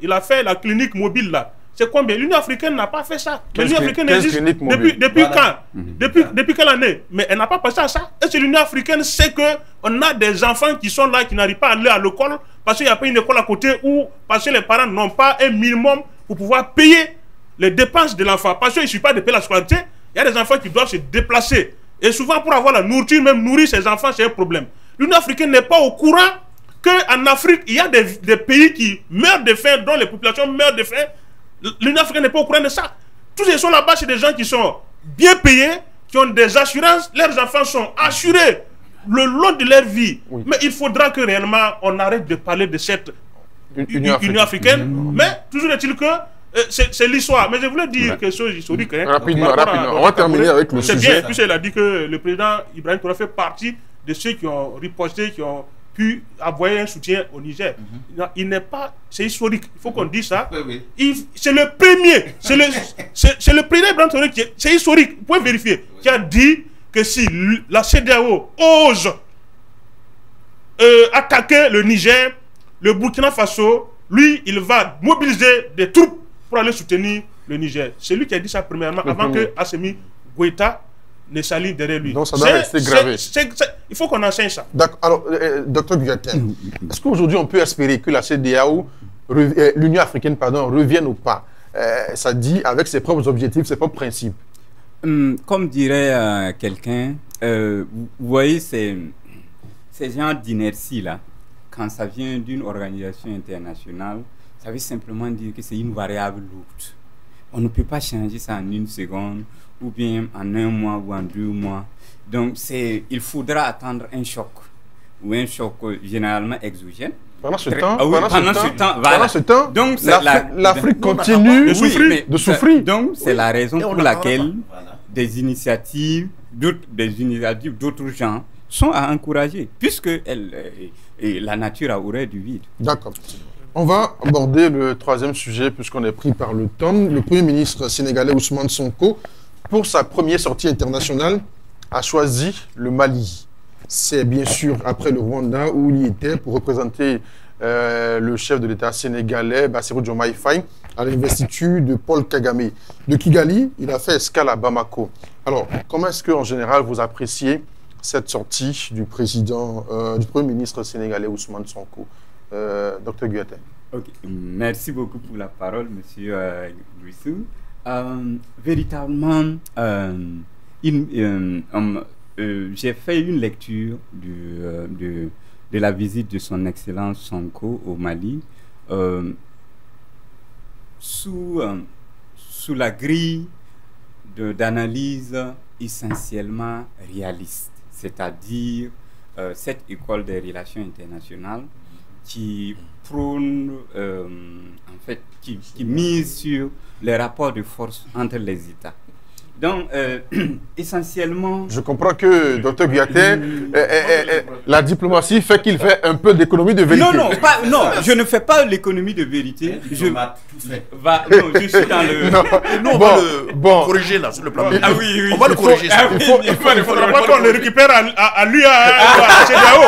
il a fait la clinique mobile là. c'est combien? L'Union africaine n'a pas fait ça. L'Union africaine 15 existe cliniques mobiles. depuis Voilà. quand? Depuis quelle année? Mais elle n'a pas passé à ça. Est-ce que l'Union africaine sait qu'on a des enfants qui sont là, qui n'arrivent pas à aller à l'école parce qu'il n'y a pas une école à côté, ou parce que les parents n'ont pas un minimum pour pouvoir payer les dépenses de l'enfant? Parce qu'il ne suffit pas de payer la scolarité, il y a des enfants qui doivent se déplacer. Et souvent, pour avoir la nourriture, même nourrir ses enfants, c'est un problème. L'Union africaine n'est pas au courant qu'en Afrique, il y a des pays qui meurent de faim, dont les populations meurent de faim. L'Union africaine n'est pas au courant de ça. Tous ceux qui sont là-bas, c'est des gens qui sont bien payés, qui ont des assurances, leurs enfants sont assurés le long de leur vie. Oui. Mais il faudra que réellement on arrête de parler de cette Union africaine. Mais toujours est-il que c'est l'histoire. Mais je voulais dire quelque chose historique. Rapidement. On va terminer avec le sujet. C'est bien, puisqu'il a dit que le président Ibrahim Traoré fait partie de ceux qui ont riposté, qui ont pu envoyer un soutien au Niger. Il n'est pas... C'est historique. Il faut qu'on dise ça. C'est le premier. C'est le président Ibrahim Traoré qui... C'est historique. Vous pouvez vérifier. Qui a dit que si la CEDEAO ose attaquer le Niger, le Burkina Faso, lui, il va mobiliser des troupes pour aller soutenir le Niger. C'est lui qui a dit ça premièrement, avant que Assimi Goïta ne s'aligne derrière lui. Donc ça doit rester gravé. Il faut qu'on enseigne ça. D'accord. Alors, docteur Guyatin, est-ce qu'aujourd'hui on peut espérer que la CEDEAO, l'Union africaine, pardon, revienne ou pas? Ça dit avec ses propres objectifs, ses propres principes. Comme dirait quelqu'un, vous voyez ces gens d'inertie là, quand ça vient d'une organisation internationale, ça veut simplement dire que c'est une variable lourde. On ne peut pas changer ça en une seconde, ou bien en un mois ou en 2 mois. Donc il faudra attendre un choc, ou un choc généralement exogène. Pendant ce temps, donc l'Afrique continue de souffrir. Donc c'est la raison pour laquelle des initiatives d'autres gens sont à encourager, puisque la nature a horreur du vide. D'accord. On va aborder le 3e sujet, puisqu'on est pris par le temps. Le Premier ministre sénégalais Ousmane Sonko, pour sa première sortie internationale, a choisi le Mali. C'est bien sûr après le Rwanda, où il y était pour représenter le chef de l'État sénégalais, Bassirou Diomaye Faye, à l'investiture de Paul Kagame. De Kigali, il a fait escale à Bamako. Alors, comment est-ce qu'en général, vous appréciez cette sortie du Premier ministre sénégalais Ousmane Sonko? Docteur Guyatin. Okay. Merci beaucoup pour la parole, monsieur Guissou. Véritablement, j'ai fait une lecture de la visite de son Excellence Sonko au Mali sous la grille d'analyse essentiellement réaliste, c'est-à-dire cette école des relations internationales qui prône, en fait, qui mise sur les rapports de force entre les États. Donc, essentiellement... Je comprends que, docteur Guyatin, la diplomatie fait qu'il fait un peu d'économie de vérité. Non, je ne fais pas l'économie de vérité. Je suis dans le... Nous, on va le corriger là, sur le plan. Ah oui. On va le corriger. Il ne faudra pas qu'on le récupère à lui, à CEDEAO.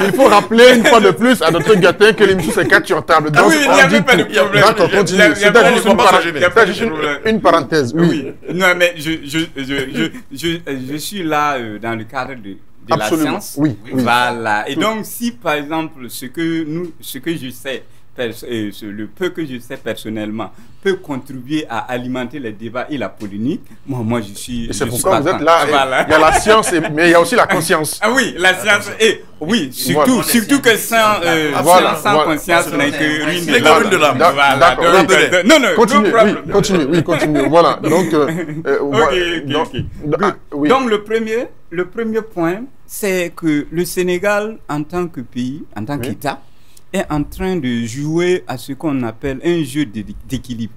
Il faut rappeler une fois de plus à notre Guyatin que l'émission c'est 4 sur table. Donc, il n'y avait pas de problème. D'accord, continue. C'était juste une parenthèse. Oui. Non, mais je suis là dans le cadre de la science. Oui. Voilà. Et donc, si par exemple, ce que je sais, le peu que je sais personnellement peut contribuer à alimenter les débats et la polémique, moi je suis... Et c'est pourquoi vous êtes là. Voilà. Il y a la science, mais il y a aussi la conscience. Ah oui, la science. Et oui, surtout que sans conscience n'est que ruine de l'âme. D'accord. Non, continue. Voilà. Donc, donc le premier point, c'est que le Sénégal, en tant que pays, en tant qu'État, est en train de jouer à ce qu'on appelle un jeu d'équilibre.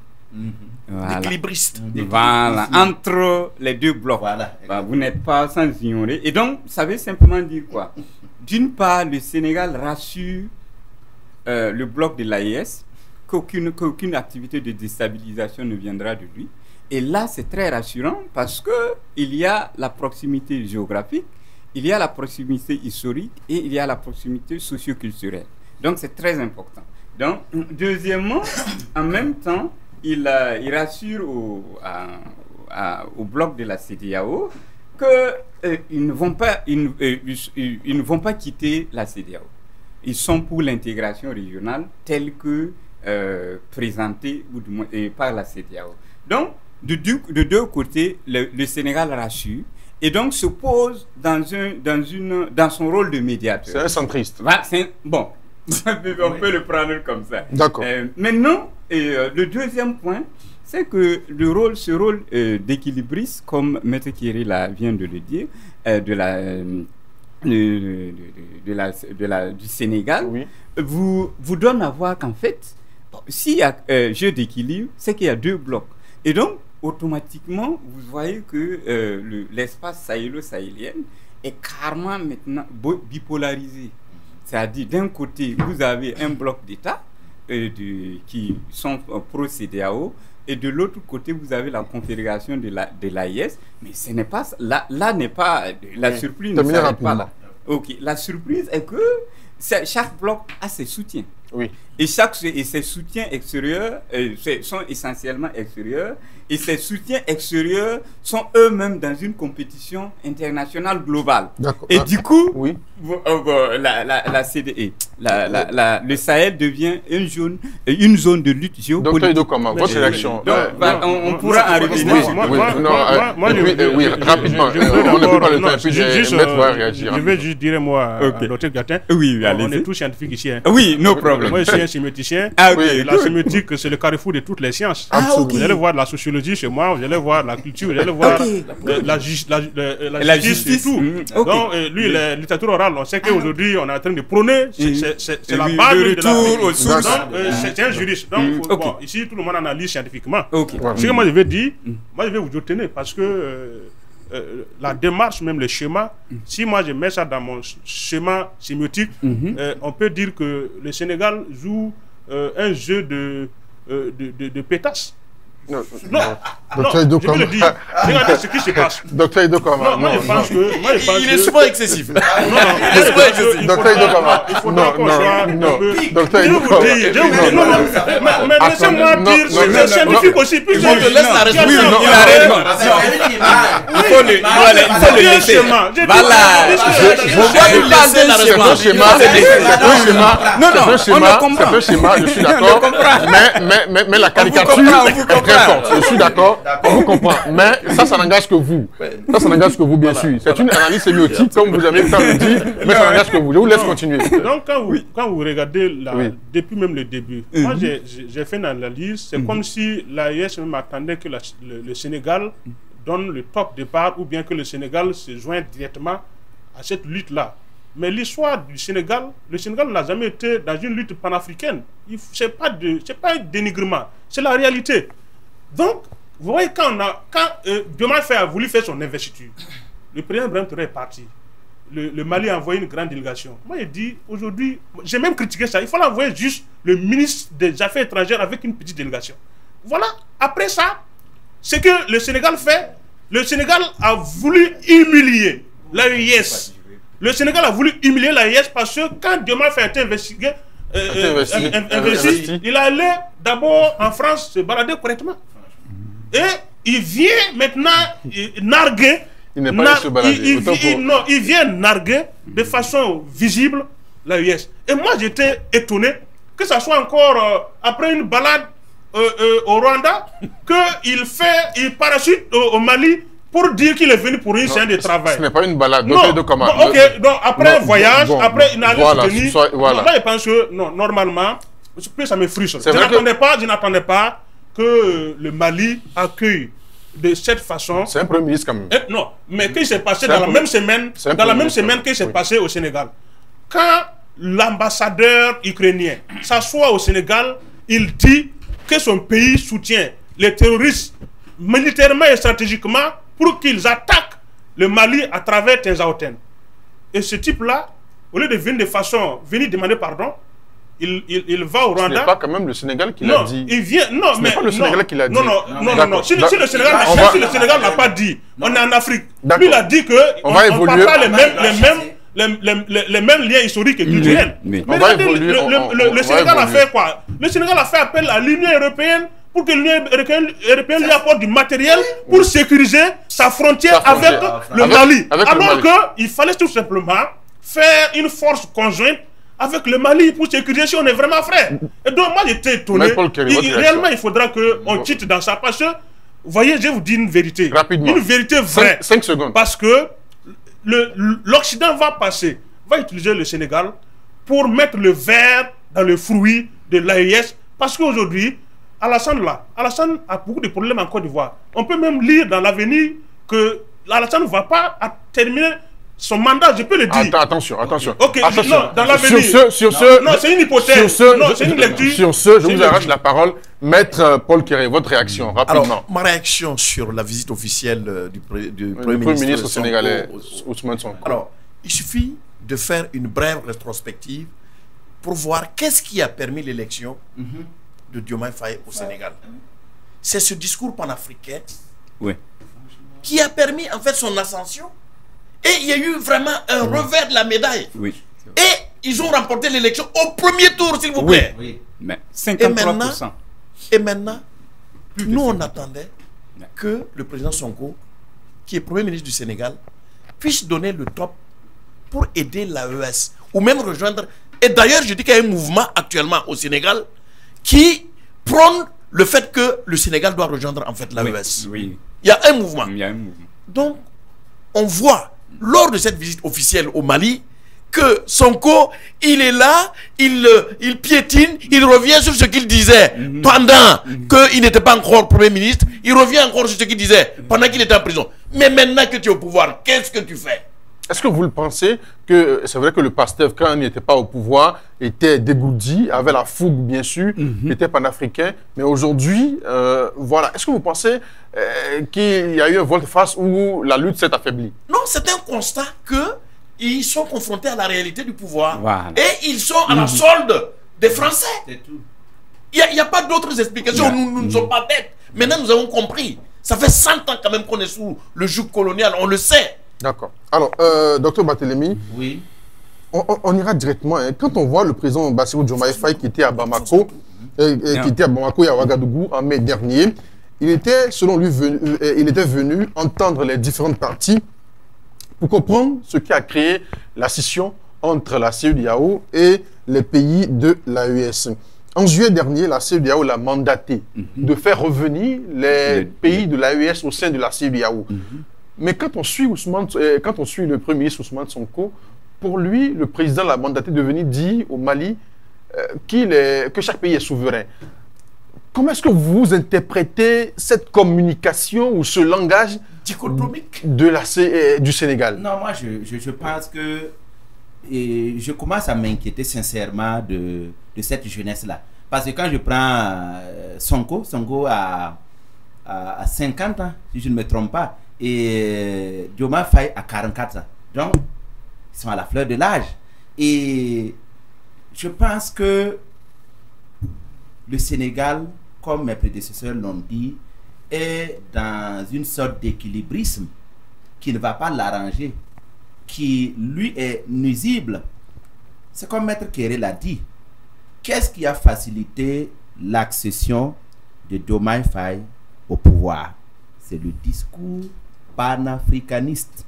Voilà. D'équilibriste. Voilà, entre les deux blocs. Voilà. Vous n'êtes pas sans ignorer. Et donc, ça veut simplement dire quoi? D'une part, le Sénégal rassure le bloc de l'AES qu'aucune activité de déstabilisation ne viendra de lui. Et là, c'est très rassurant parce qu'il y a la proximité géographique, il y a la proximité historique et il y a la proximité socio-culturelle. Donc, c'est très important. Donc, deuxièmement, en même temps, il rassure au bloc de la CEDEAO que ils ne vont pas quitter la CEDEAO. Ils sont pour l'intégration régionale telle que présentée ou du moins, par la CEDEAO. Donc, de deux côtés, le Sénégal rassure et donc se pose dans son rôle de médiateur. C'est un centriste. Bon, on peut le prendre comme ça. D'accord. Maintenant, le deuxième point, c'est que ce rôle d'équilibriste, comme Maître Kéré vient de le dire, du Sénégal, oui, vous donne à voir qu'en fait, s'il y a jeu d'équilibre, c'est qu'il y a deux blocs. Et donc, automatiquement, vous voyez que l'espace sahélo-sahélien est carrément maintenant bipolarisé. C'est-à-dire, d'un côté, vous avez un bloc d'États qui sont pro-CEDEAO, et de l'autre côté, vous avez la confédération de l'AIS, mais ce n'est pas là n'est pas la surprise. Ne s'arrête pas là. Ok, la surprise est que chaque bloc a ses soutiens. Oui. Et ses soutiens extérieurs sont essentiellement extérieurs. Et ces soutiens extérieurs sont eux-mêmes dans une compétition internationale globale. Et du coup, oui, la CDE, le Sahel devient une zone de lutte géopolitique. Docteur Idokoma, votre réaction. On pourra en revenir. Oui, rapidement. On n'a plus pas le temps. Puis je vais juste dire, moi, Docteur Gatin, on est tous scientifiques ici. Oui, no problem. Moi, je suis un sémioticien. La sémiotique, c'est le carrefour de toutes les sciences. Vous allez voir la sociologie chez moi, vous allez voir la culture, vous allez voir la justice et tout. Donc, lui, la littérature orale, on sait qu'aujourd'hui, on est en train de prôner, c'est la base de la c'est un juriste. Donc, bon, ici, tout le monde analyse scientifiquement. Ce que moi, je vais dire, moi, je vais vous retenir parce que la démarche, même le schéma, si moi je mets ça dans mon schéma sémiotique, on peut dire que le Sénégal joue un jeu de pétasse. Non, je veux le dire. Regardez ce qui se passe. Docteur Idokoma, moi je pense que il est souvent excessif. Docteur Idokoma, il faudra qu'on soit un peu. Docteur Idokoma, mais laissez-moi dire, c'est scientifique aussi. Il faut te laisser la réponse. Il a raison. Il faut le laisser. Voilà. C'est un schéma, je suis d'accord. Mais la caricature est très forte. Je suis d'accord, on vous comprend. Mais ça n'engage que vous. Ça n'engage que vous, bien sûr. C'est une analyse sémiotique, comme vous avez tant dit, mais ça n'engage que vous. Je vous laisse continuer. Donc, quand vous regardez, depuis même le début, moi j'ai fait une analyse, c'est comme si l'AES m'attendait que le Sénégal donne le top départ ou bien que le Sénégal se joigne directement à cette lutte-là. Mais l'histoire du Sénégal, le Sénégal n'a jamais été dans une lutte panafricaine. Ce n'est pas un dénigrement, c'est la réalité. Donc, vous voyez, quand Diomaye Faye a voulu faire son investiture, le président Ibrahim Traoré est parti. Le Mali a envoyé une grande délégation. Moi, j'ai dit, aujourd'hui, j'ai même critiqué ça, il faut l'envoyer juste le ministre des Affaires étrangères avec une petite délégation. Voilà, après ça, ce que le Sénégal fait, le Sénégal a voulu humilier l'AES. Le Sénégal a voulu humilier l'AES parce que quand Diomaye Faye a été investi, il allait d'abord en France se balader correctement. Et il vient maintenant narguer. Il n'est pas allé se balader. Non, il vient narguer de façon visible l'AES. Et moi j'étais étonné que ça soit encore après une balade au Rwanda qu'il parachute au Mali pour dire qu'il est venu pour une séance de travail. Ce n'est pas une balade. Non, donc après un voyage, après une année soutenue, moi je pense que normalement, ça me frustre. Je n'attendais pas que le Mali accueille de cette façon. C'est un premier ministre quand même. Non, mais qu'il s'est passé dans la même semaine qu'il s'est passé au Sénégal. Quand l'ambassadeur ukrainien s'assoit au Sénégal, il dit que son pays soutient les terroristes militairement et stratégiquement pour qu'ils attaquent le Mali à travers Tinzaoten. Et ce type-là, au lieu de venir demander pardon, il va au Rwanda. Ce n'est pas quand même le Sénégal qui l'a dit. Il vient, non, ce n'est pas le Sénégal qui l'a dit. Non. Si le Sénégal n'a pas dit, on est en Afrique. Lui, il a dit qu'on ne parle pas les mêmes liens historiques et culturels. Mais regardez, le Sénégal a fait quoi? Le Sénégal a fait appel à l'Union européenne pour que l'Union européenne lui apporte du matériel pour sécuriser sa frontière avec le Mali. Alors qu'il fallait tout simplement faire une force conjointe avec le Mali pour sécuriser si on est vraiment frères. Et donc moi j'étais étonné. Réellement il faudra qu'on quitte dans ça parce que, vous voyez, je vais vous dire une vérité. Rapidement. Une vérité vraie. 5 secondes. Parce que l'Occident va utiliser le Sénégal pour mettre le verre dans le fruit de l'AES. Parce qu'aujourd'hui, Alassane a beaucoup de problèmes en Côte d'Ivoire. On peut même lire dans l'avenir que Alassane ne va pas terminer son mandat, je peux le dire. Attention. Ok, attention. Non, dans l'avenir. Non, c'est une hypothèse. C'est une lecture. Sur ce, je vous arrache la parole. Maître Paul Kéré, votre réaction, rapidement. Alors, ma réaction sur la visite officielle du Premier ministre sénégalais, Ousmane Sonko. Alors, il suffit de faire une brève rétrospective pour voir qu'est-ce qui a permis l'élection de Diomaye Faye au Sénégal. C'est ce discours panafricain qui a permis en fait son ascension. Et il y a eu vraiment un revers de la médaille. Et ils ont remporté l'élection au premier tour, s'il vous plaît. Mais 53%. Et maintenant, nous on attendait que le président Sonko, qui est Premier ministre du Sénégal, puisse donner le top pour aider l'AES. Ou même rejoindre. Et d'ailleurs, je dis qu'il y a un mouvement actuellement au Sénégal qui prône le fait que le Sénégal doit rejoindre en fait l'AES. Il y a un mouvement. Donc, on voit lors de cette visite officielle au Mali que Sonko, il est là, il piétine, il revient sur ce qu'il disait pendant qu'il n'était pas encore Premier ministre, il revient encore sur ce qu'il disait pendant qu'il était en prison. Mais maintenant que tu es au pouvoir, qu'est-ce que tu fais? Est-ce que vous le pensez que c'est vrai que le PASTEF, quand il n'était pas au pouvoir, était dégourdi, avait la fougue bien sûr, était panafricain, mais aujourd'hui, voilà. Est-ce que vous pensez qu'il y a eu un volte-face où la lutte s'est affaiblie? Non, c'est un constat qu'ils sont confrontés à la réalité du pouvoir. Voilà. Et ils sont à la solde des Français. Il n'y a pas d'autres explications. Nous ne sommes pas bêtes. Maintenant, nous avons compris. Ça fait 100 ans quand même qu'on est sous le joug colonial. On le sait. D'accord. Alors, docteur Barthélémy, on ira directement. Hein. Quand on voit le président Bassirou Diomaye Faye qui était à Bamako, qui était à Bamako et à Ouagadougou en mai dernier, il était, selon lui, venu entendre les différentes parties pour comprendre ce qui a créé la scission entre la CEDEAO et les pays de l'AES. En juillet dernier, la CEDEAO l'a mandaté de faire revenir les pays de l'AES au sein de la CEDEAO. Mais quand on suit le Premier ministre Ousmane Sonko, pour lui, le président l'a mandaté de venir dire au Mali que chaque pays est souverain. Comment est-ce que vous interprétez cette communication ou ce langage dichotomique du Sénégal? Non, moi je pense que je commence à m'inquiéter sincèrement de cette jeunesse-là. Parce que quand je prends Sonko a 50 ans, si je ne me trompe pas, et Diomaye Faye a 44 ans. Donc, ils sont à la fleur de l'âge. Et je pense que le Sénégal, comme mes prédécesseurs l'ont dit, est dans une sorte d'équilibrisme qui ne va pas l'arranger, qui lui est nuisible. C'est comme Maître Kéré l'a dit. Qu'est-ce qui a facilité l'accession de Diomaye Faye au pouvoir? C'est le discours panafricaniste.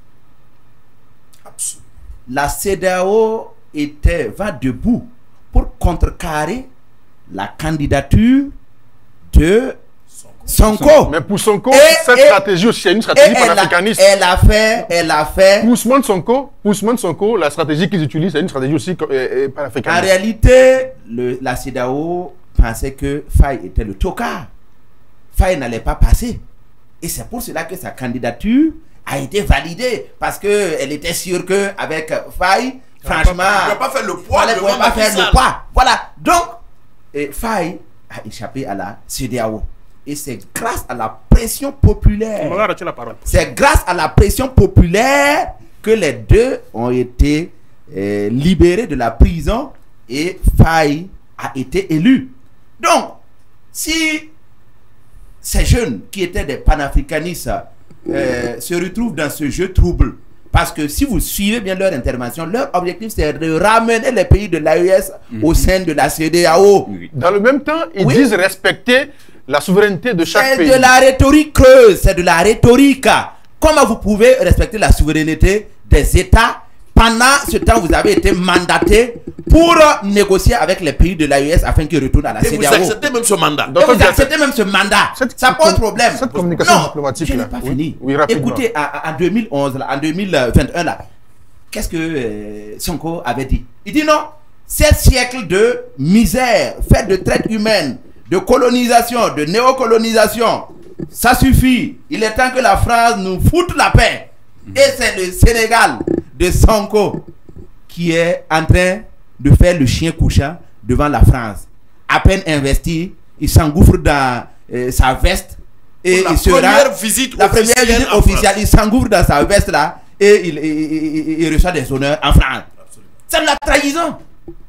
Absolument. La CEDEAO va debout pour contrecarrer la candidature de Sonko. Mais pour Sonko, cette stratégie aussi, c'est une stratégie panafricaniste. Elle a fait. Pour Ousmane Sonko, la stratégie qu'ils utilisent, c'est une stratégie aussi panafricaniste. En réalité, la CEDEAO pensait que Faye était le tocard. Faye n'allait pas passer. Et c'est pour cela que sa candidature a été validée. Parce qu'elle était sûre qu'avec Faye, franchement, elle ne pouvait pas faire le poids. Elle ne pouvait pas faire le poids. Voilà. Donc, Faye a échappé à la CEDEAO. Et c'est grâce à la pression populaire. C'est grâce à la pression populaire que les deux ont été libérés de la prison et Faye a été élu. Donc, si ces jeunes qui étaient des panafricanistes se retrouvent dans ce jeu trouble, parce que si vous suivez bien leur intervention, leur objectif c'est de ramener les pays de l'AES au sein de la CEDEAO. Dans le même temps, ils disent respecter la souveraineté de chaque pays. C'est de la rhétorique creuse, c'est de la rhétorique. Comment vous pouvez respecter la souveraineté des États pendant ce temps vous avez été mandaté pour négocier avec les pays de l'AES afin qu'ils retournent à la CEDEAO. Et vous acceptez même ce mandat. Et vous acceptez même ce mandat. Ça pose problème. Cette communication diplomatique je n'ai là. pas fini. Oui, rapidement. Écoutez, en 2011, là, en 2021, là, qu'est-ce que Sonko avait dit? Il dit non, 7 siècles de misère, faite de traite humaine, de colonisation, de néocolonisation, ça suffit. Il est temps que la France nous foute la paix. Et c'est le Sénégal de Sonko qui est en train de faire le chien couchant devant la France. À peine investi, il s'engouffre dans sa veste et la il sera première visite la première visite officielle. Il s'engouffre dans sa veste là et il reçoit des honneurs en France. C'est de la trahison.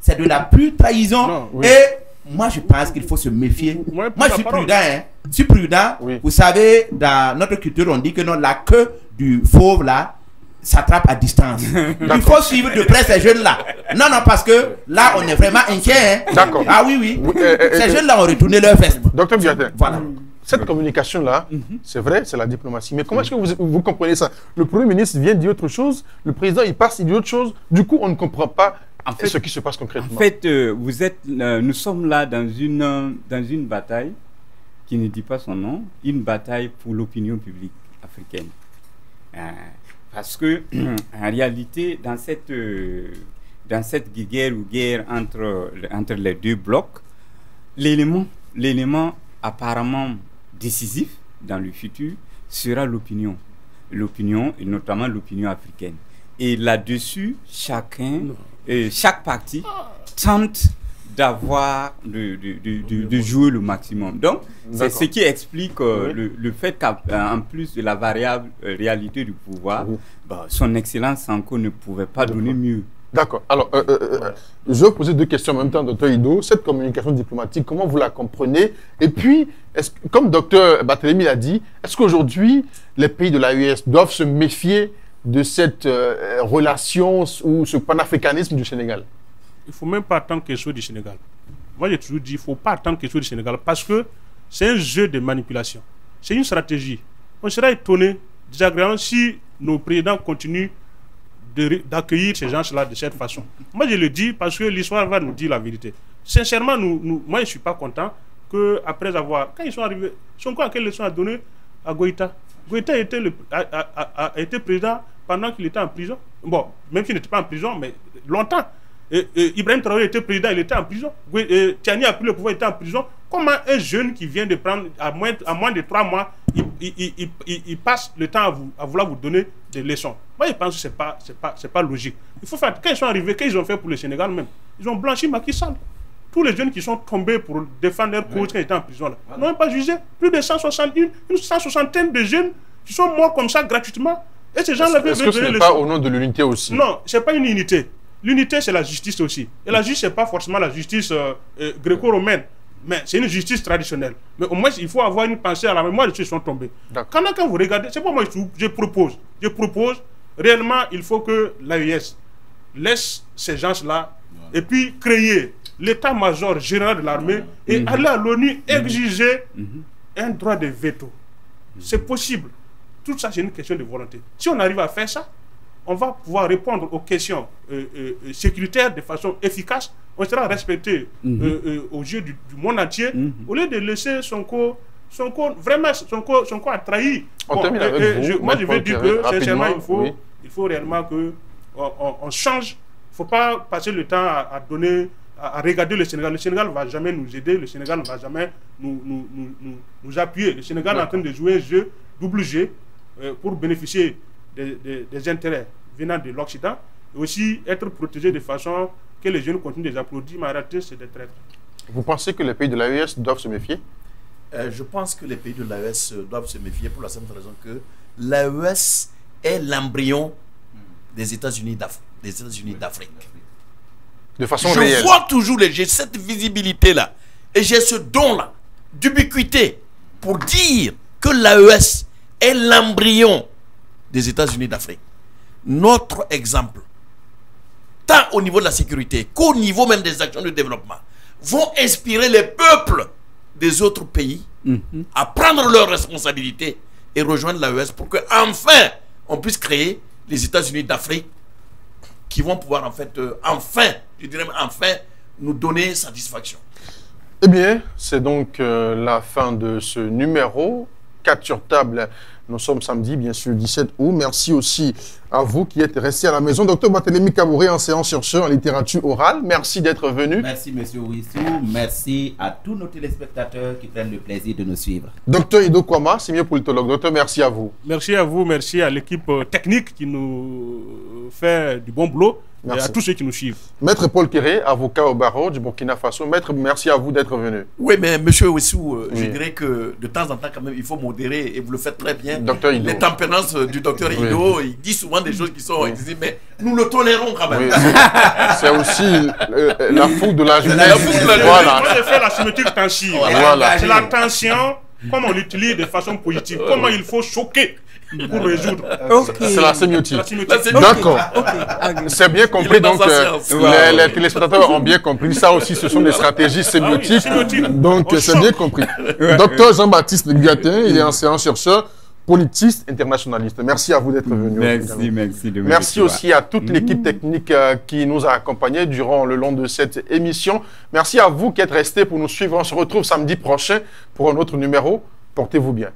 C'est de la plus trahison. Non, oui. Et moi je pense qu'il faut se méfier. Ouais, Moi je suis prudent. Hein. Je suis prudent. Oui. Vous savez, dans notre culture, on dit que non, la queue du fauve là s'attrape à distance. Il faut suivre de près ces jeunes-là. Non, non, parce que là, on est vraiment inquiet. Hein. D'accord. Ah oui, oui. Oui, Ces jeunes-là ont retourné leur veste. Docteur Biatin, Voilà. cette communication-là, c'est vrai, c'est la diplomatie. Mais comment est-ce que vous comprenez ça? Le Premier ministre vient dire autre chose, le président il passe, il dit autre chose. Du coup, on ne comprend pas ce qui se passe concrètement. En fait, nous sommes là dans une bataille qui ne dit pas son nom, une bataille pour l'opinion publique africaine. Parce que, en réalité, dans cette guerre ou guerre entre les deux blocs, l'élément apparemment décisif dans le futur sera l'opinion. L'opinion, et notamment l'opinion africaine. Et là-dessus, chaque parti tente d'avoir, de jouer le maximum. Donc, c'est ce qui explique le fait qu'en plus de la variable réalité du pouvoir, son Excellence Sonko ne pouvait pas donner mieux. D'accord. Alors, je vais poser deux questions en même temps, docteur Ido. Cette communication diplomatique, comment vous la comprenez? Et puis, comme docteur Barthélémy l'a dit, est-ce qu'aujourd'hui, les pays de l'AES doivent se méfier de cette relation ou ce panafricanisme du Sénégal? Il ne faut même pas attendre quelque chose du Sénégal. Moi, j'ai toujours dit, il ne faut pas attendre quelque chose du Sénégal parce que c'est un jeu de manipulation. C'est une stratégie. On sera étonné, désagréable, si nos présidents continuent d'accueillir ces gens-là de cette façon. Moi, je le dis parce que l'histoire va nous dire la vérité. Sincèrement, moi, je ne suis pas content qu'après avoir... Quand ils sont arrivés, Sonko a quelle leçon à donner à Goïta? Goïta a été président pendant qu'il était en prison. Bon, même s'il n'était pas en prison, mais longtemps. Ibrahim Traoré était président, il était en prison. Tiani a pris le pouvoir, il était en prison. Comment un jeune qui vient de prendre à moins de 3 mois, il passe le temps à vouloir vous donner des leçons? Moi, je pense que c'est pas logique. Il faut faire. Quand ils sont arrivés, qu'est-ce qu'ils ont fait pour le Sénégal même? Ils ont blanchi Macky Sall. Tous les jeunes qui sont tombés pour défendre leur cause quand ils étaient en prison, n'ont même pas jugé. Plus de 160 de jeunes qui sont morts comme ça gratuitement. Et ces gens-là... Est-ce que ce n'est pas au nom de l'unité aussi? Non, ce n'est pas une unité. L'unité, c'est la justice aussi. Et la justice, ce n'est pas forcément la justice gréco-romaine, mais c'est une justice traditionnelle. Mais au moins, il faut avoir une pensée à la mémoire de ceux qui sont tombés. Quand vous regardez, c'est pas moi je propose, réellement, il faut que l'AES laisse ces gens-là et puis créer l'état-major général de l'armée et aller à l'ONU exiger un droit de veto. C'est possible. Tout ça, c'est une question de volonté. Si on arrive à faire ça, on va pouvoir répondre aux questions sécuritaires de façon efficace. On sera respecté aux yeux du monde entier. Au lieu de laisser Sonko a trahi. On termine avec vous. Moi, je veux dire que, sincèrement, il faut réellement qu'on change. Il ne faut pas passer le temps à regarder le Sénégal. Le Sénégal ne va jamais nous aider. Le Sénégal ne va jamais nous appuyer. Le Sénégal est en train de jouer un jeu, double jeu, pour bénéficier des intérêts venant de l'Occident et aussi être protégé de façon que les jeunes continuent de les applaudir, mais en réalité, c'est des traîtres. Vous pensez que les pays de l'AES doivent se méfier? Je pense que les pays de l'AES doivent se méfier pour la simple raison que l'AES est l'embryon des États-Unis d'Afrique. De façon réelle. Je vois toujours, j'ai cette visibilité-là et j'ai ce don-là d'ubiquité pour dire que l'AES est l'embryon des États-Unis d'Afrique. Notre exemple, tant au niveau de la sécurité qu'au niveau même des actions de développement, vont inspirer les peuples des autres pays à prendre leurs responsabilités et rejoindre l'AES pour que enfin on puisse créer les États-Unis d'Afrique qui vont pouvoir en fait je dirais enfin nous donner satisfaction. Eh bien, c'est donc la fin de ce numéro 4 sur table. Nous sommes samedi, bien sûr, 17 août. Merci aussi à vous qui êtes restés à la maison. Docteur Barthélémy Kabouré, enseignant chercheur en littérature orale. Merci d'être venu. Merci, monsieur Ouissou. Merci à tous nos téléspectateurs qui prennent le plaisir de nous suivre. Docteur Ido Kwama, sémieux politologue. Docteur, merci à vous. Merci à vous, merci à l'équipe technique qui nous fait du bon boulot. Merci. Et à tous ceux qui nous suivent. Maître Paul Kéré, avocat au barreau du Burkina Faso. Maître, merci à vous d'être venu. Oui, mais monsieur Ouissou, je Oui. dirais que de temps en temps, quand même, il faut modérer et vous le faites très bien. Docteur Ido. Les tempérances du docteur Oui. Ido, il dit souvent des choses qui sont. Il dit, mais nous le tolérons quand même. Oui, c'est aussi la fougue de la jeunesse. La fougue de la jeunesse. Voilà. Moi, je fais la symétrique tension. Voilà. C'est la tension, comme on l'utilise de façon positive. Comment il faut choquer pour résoudre. C'est la sémiotique. La symétrique. La sémiotique. D'accord. C'est bien Il compris. est dans Donc, sa science. les téléspectateurs ont bien compris. Ça aussi, ce sont des stratégies sémiotiques. sémiotique. Donc, On c'est choque. bien compris. Docteur Jean-Baptiste Guatin, il est enseignant-chercheur, politiste, internationaliste. Merci à vous d'être venu. Merci de me Merci recevoir. aussi à toute l'équipe technique qui nous a accompagnés durant le long de cette émission. Merci à vous qui êtes restés pour nous suivre. On se retrouve samedi prochain pour un autre numéro. Portez-vous bien.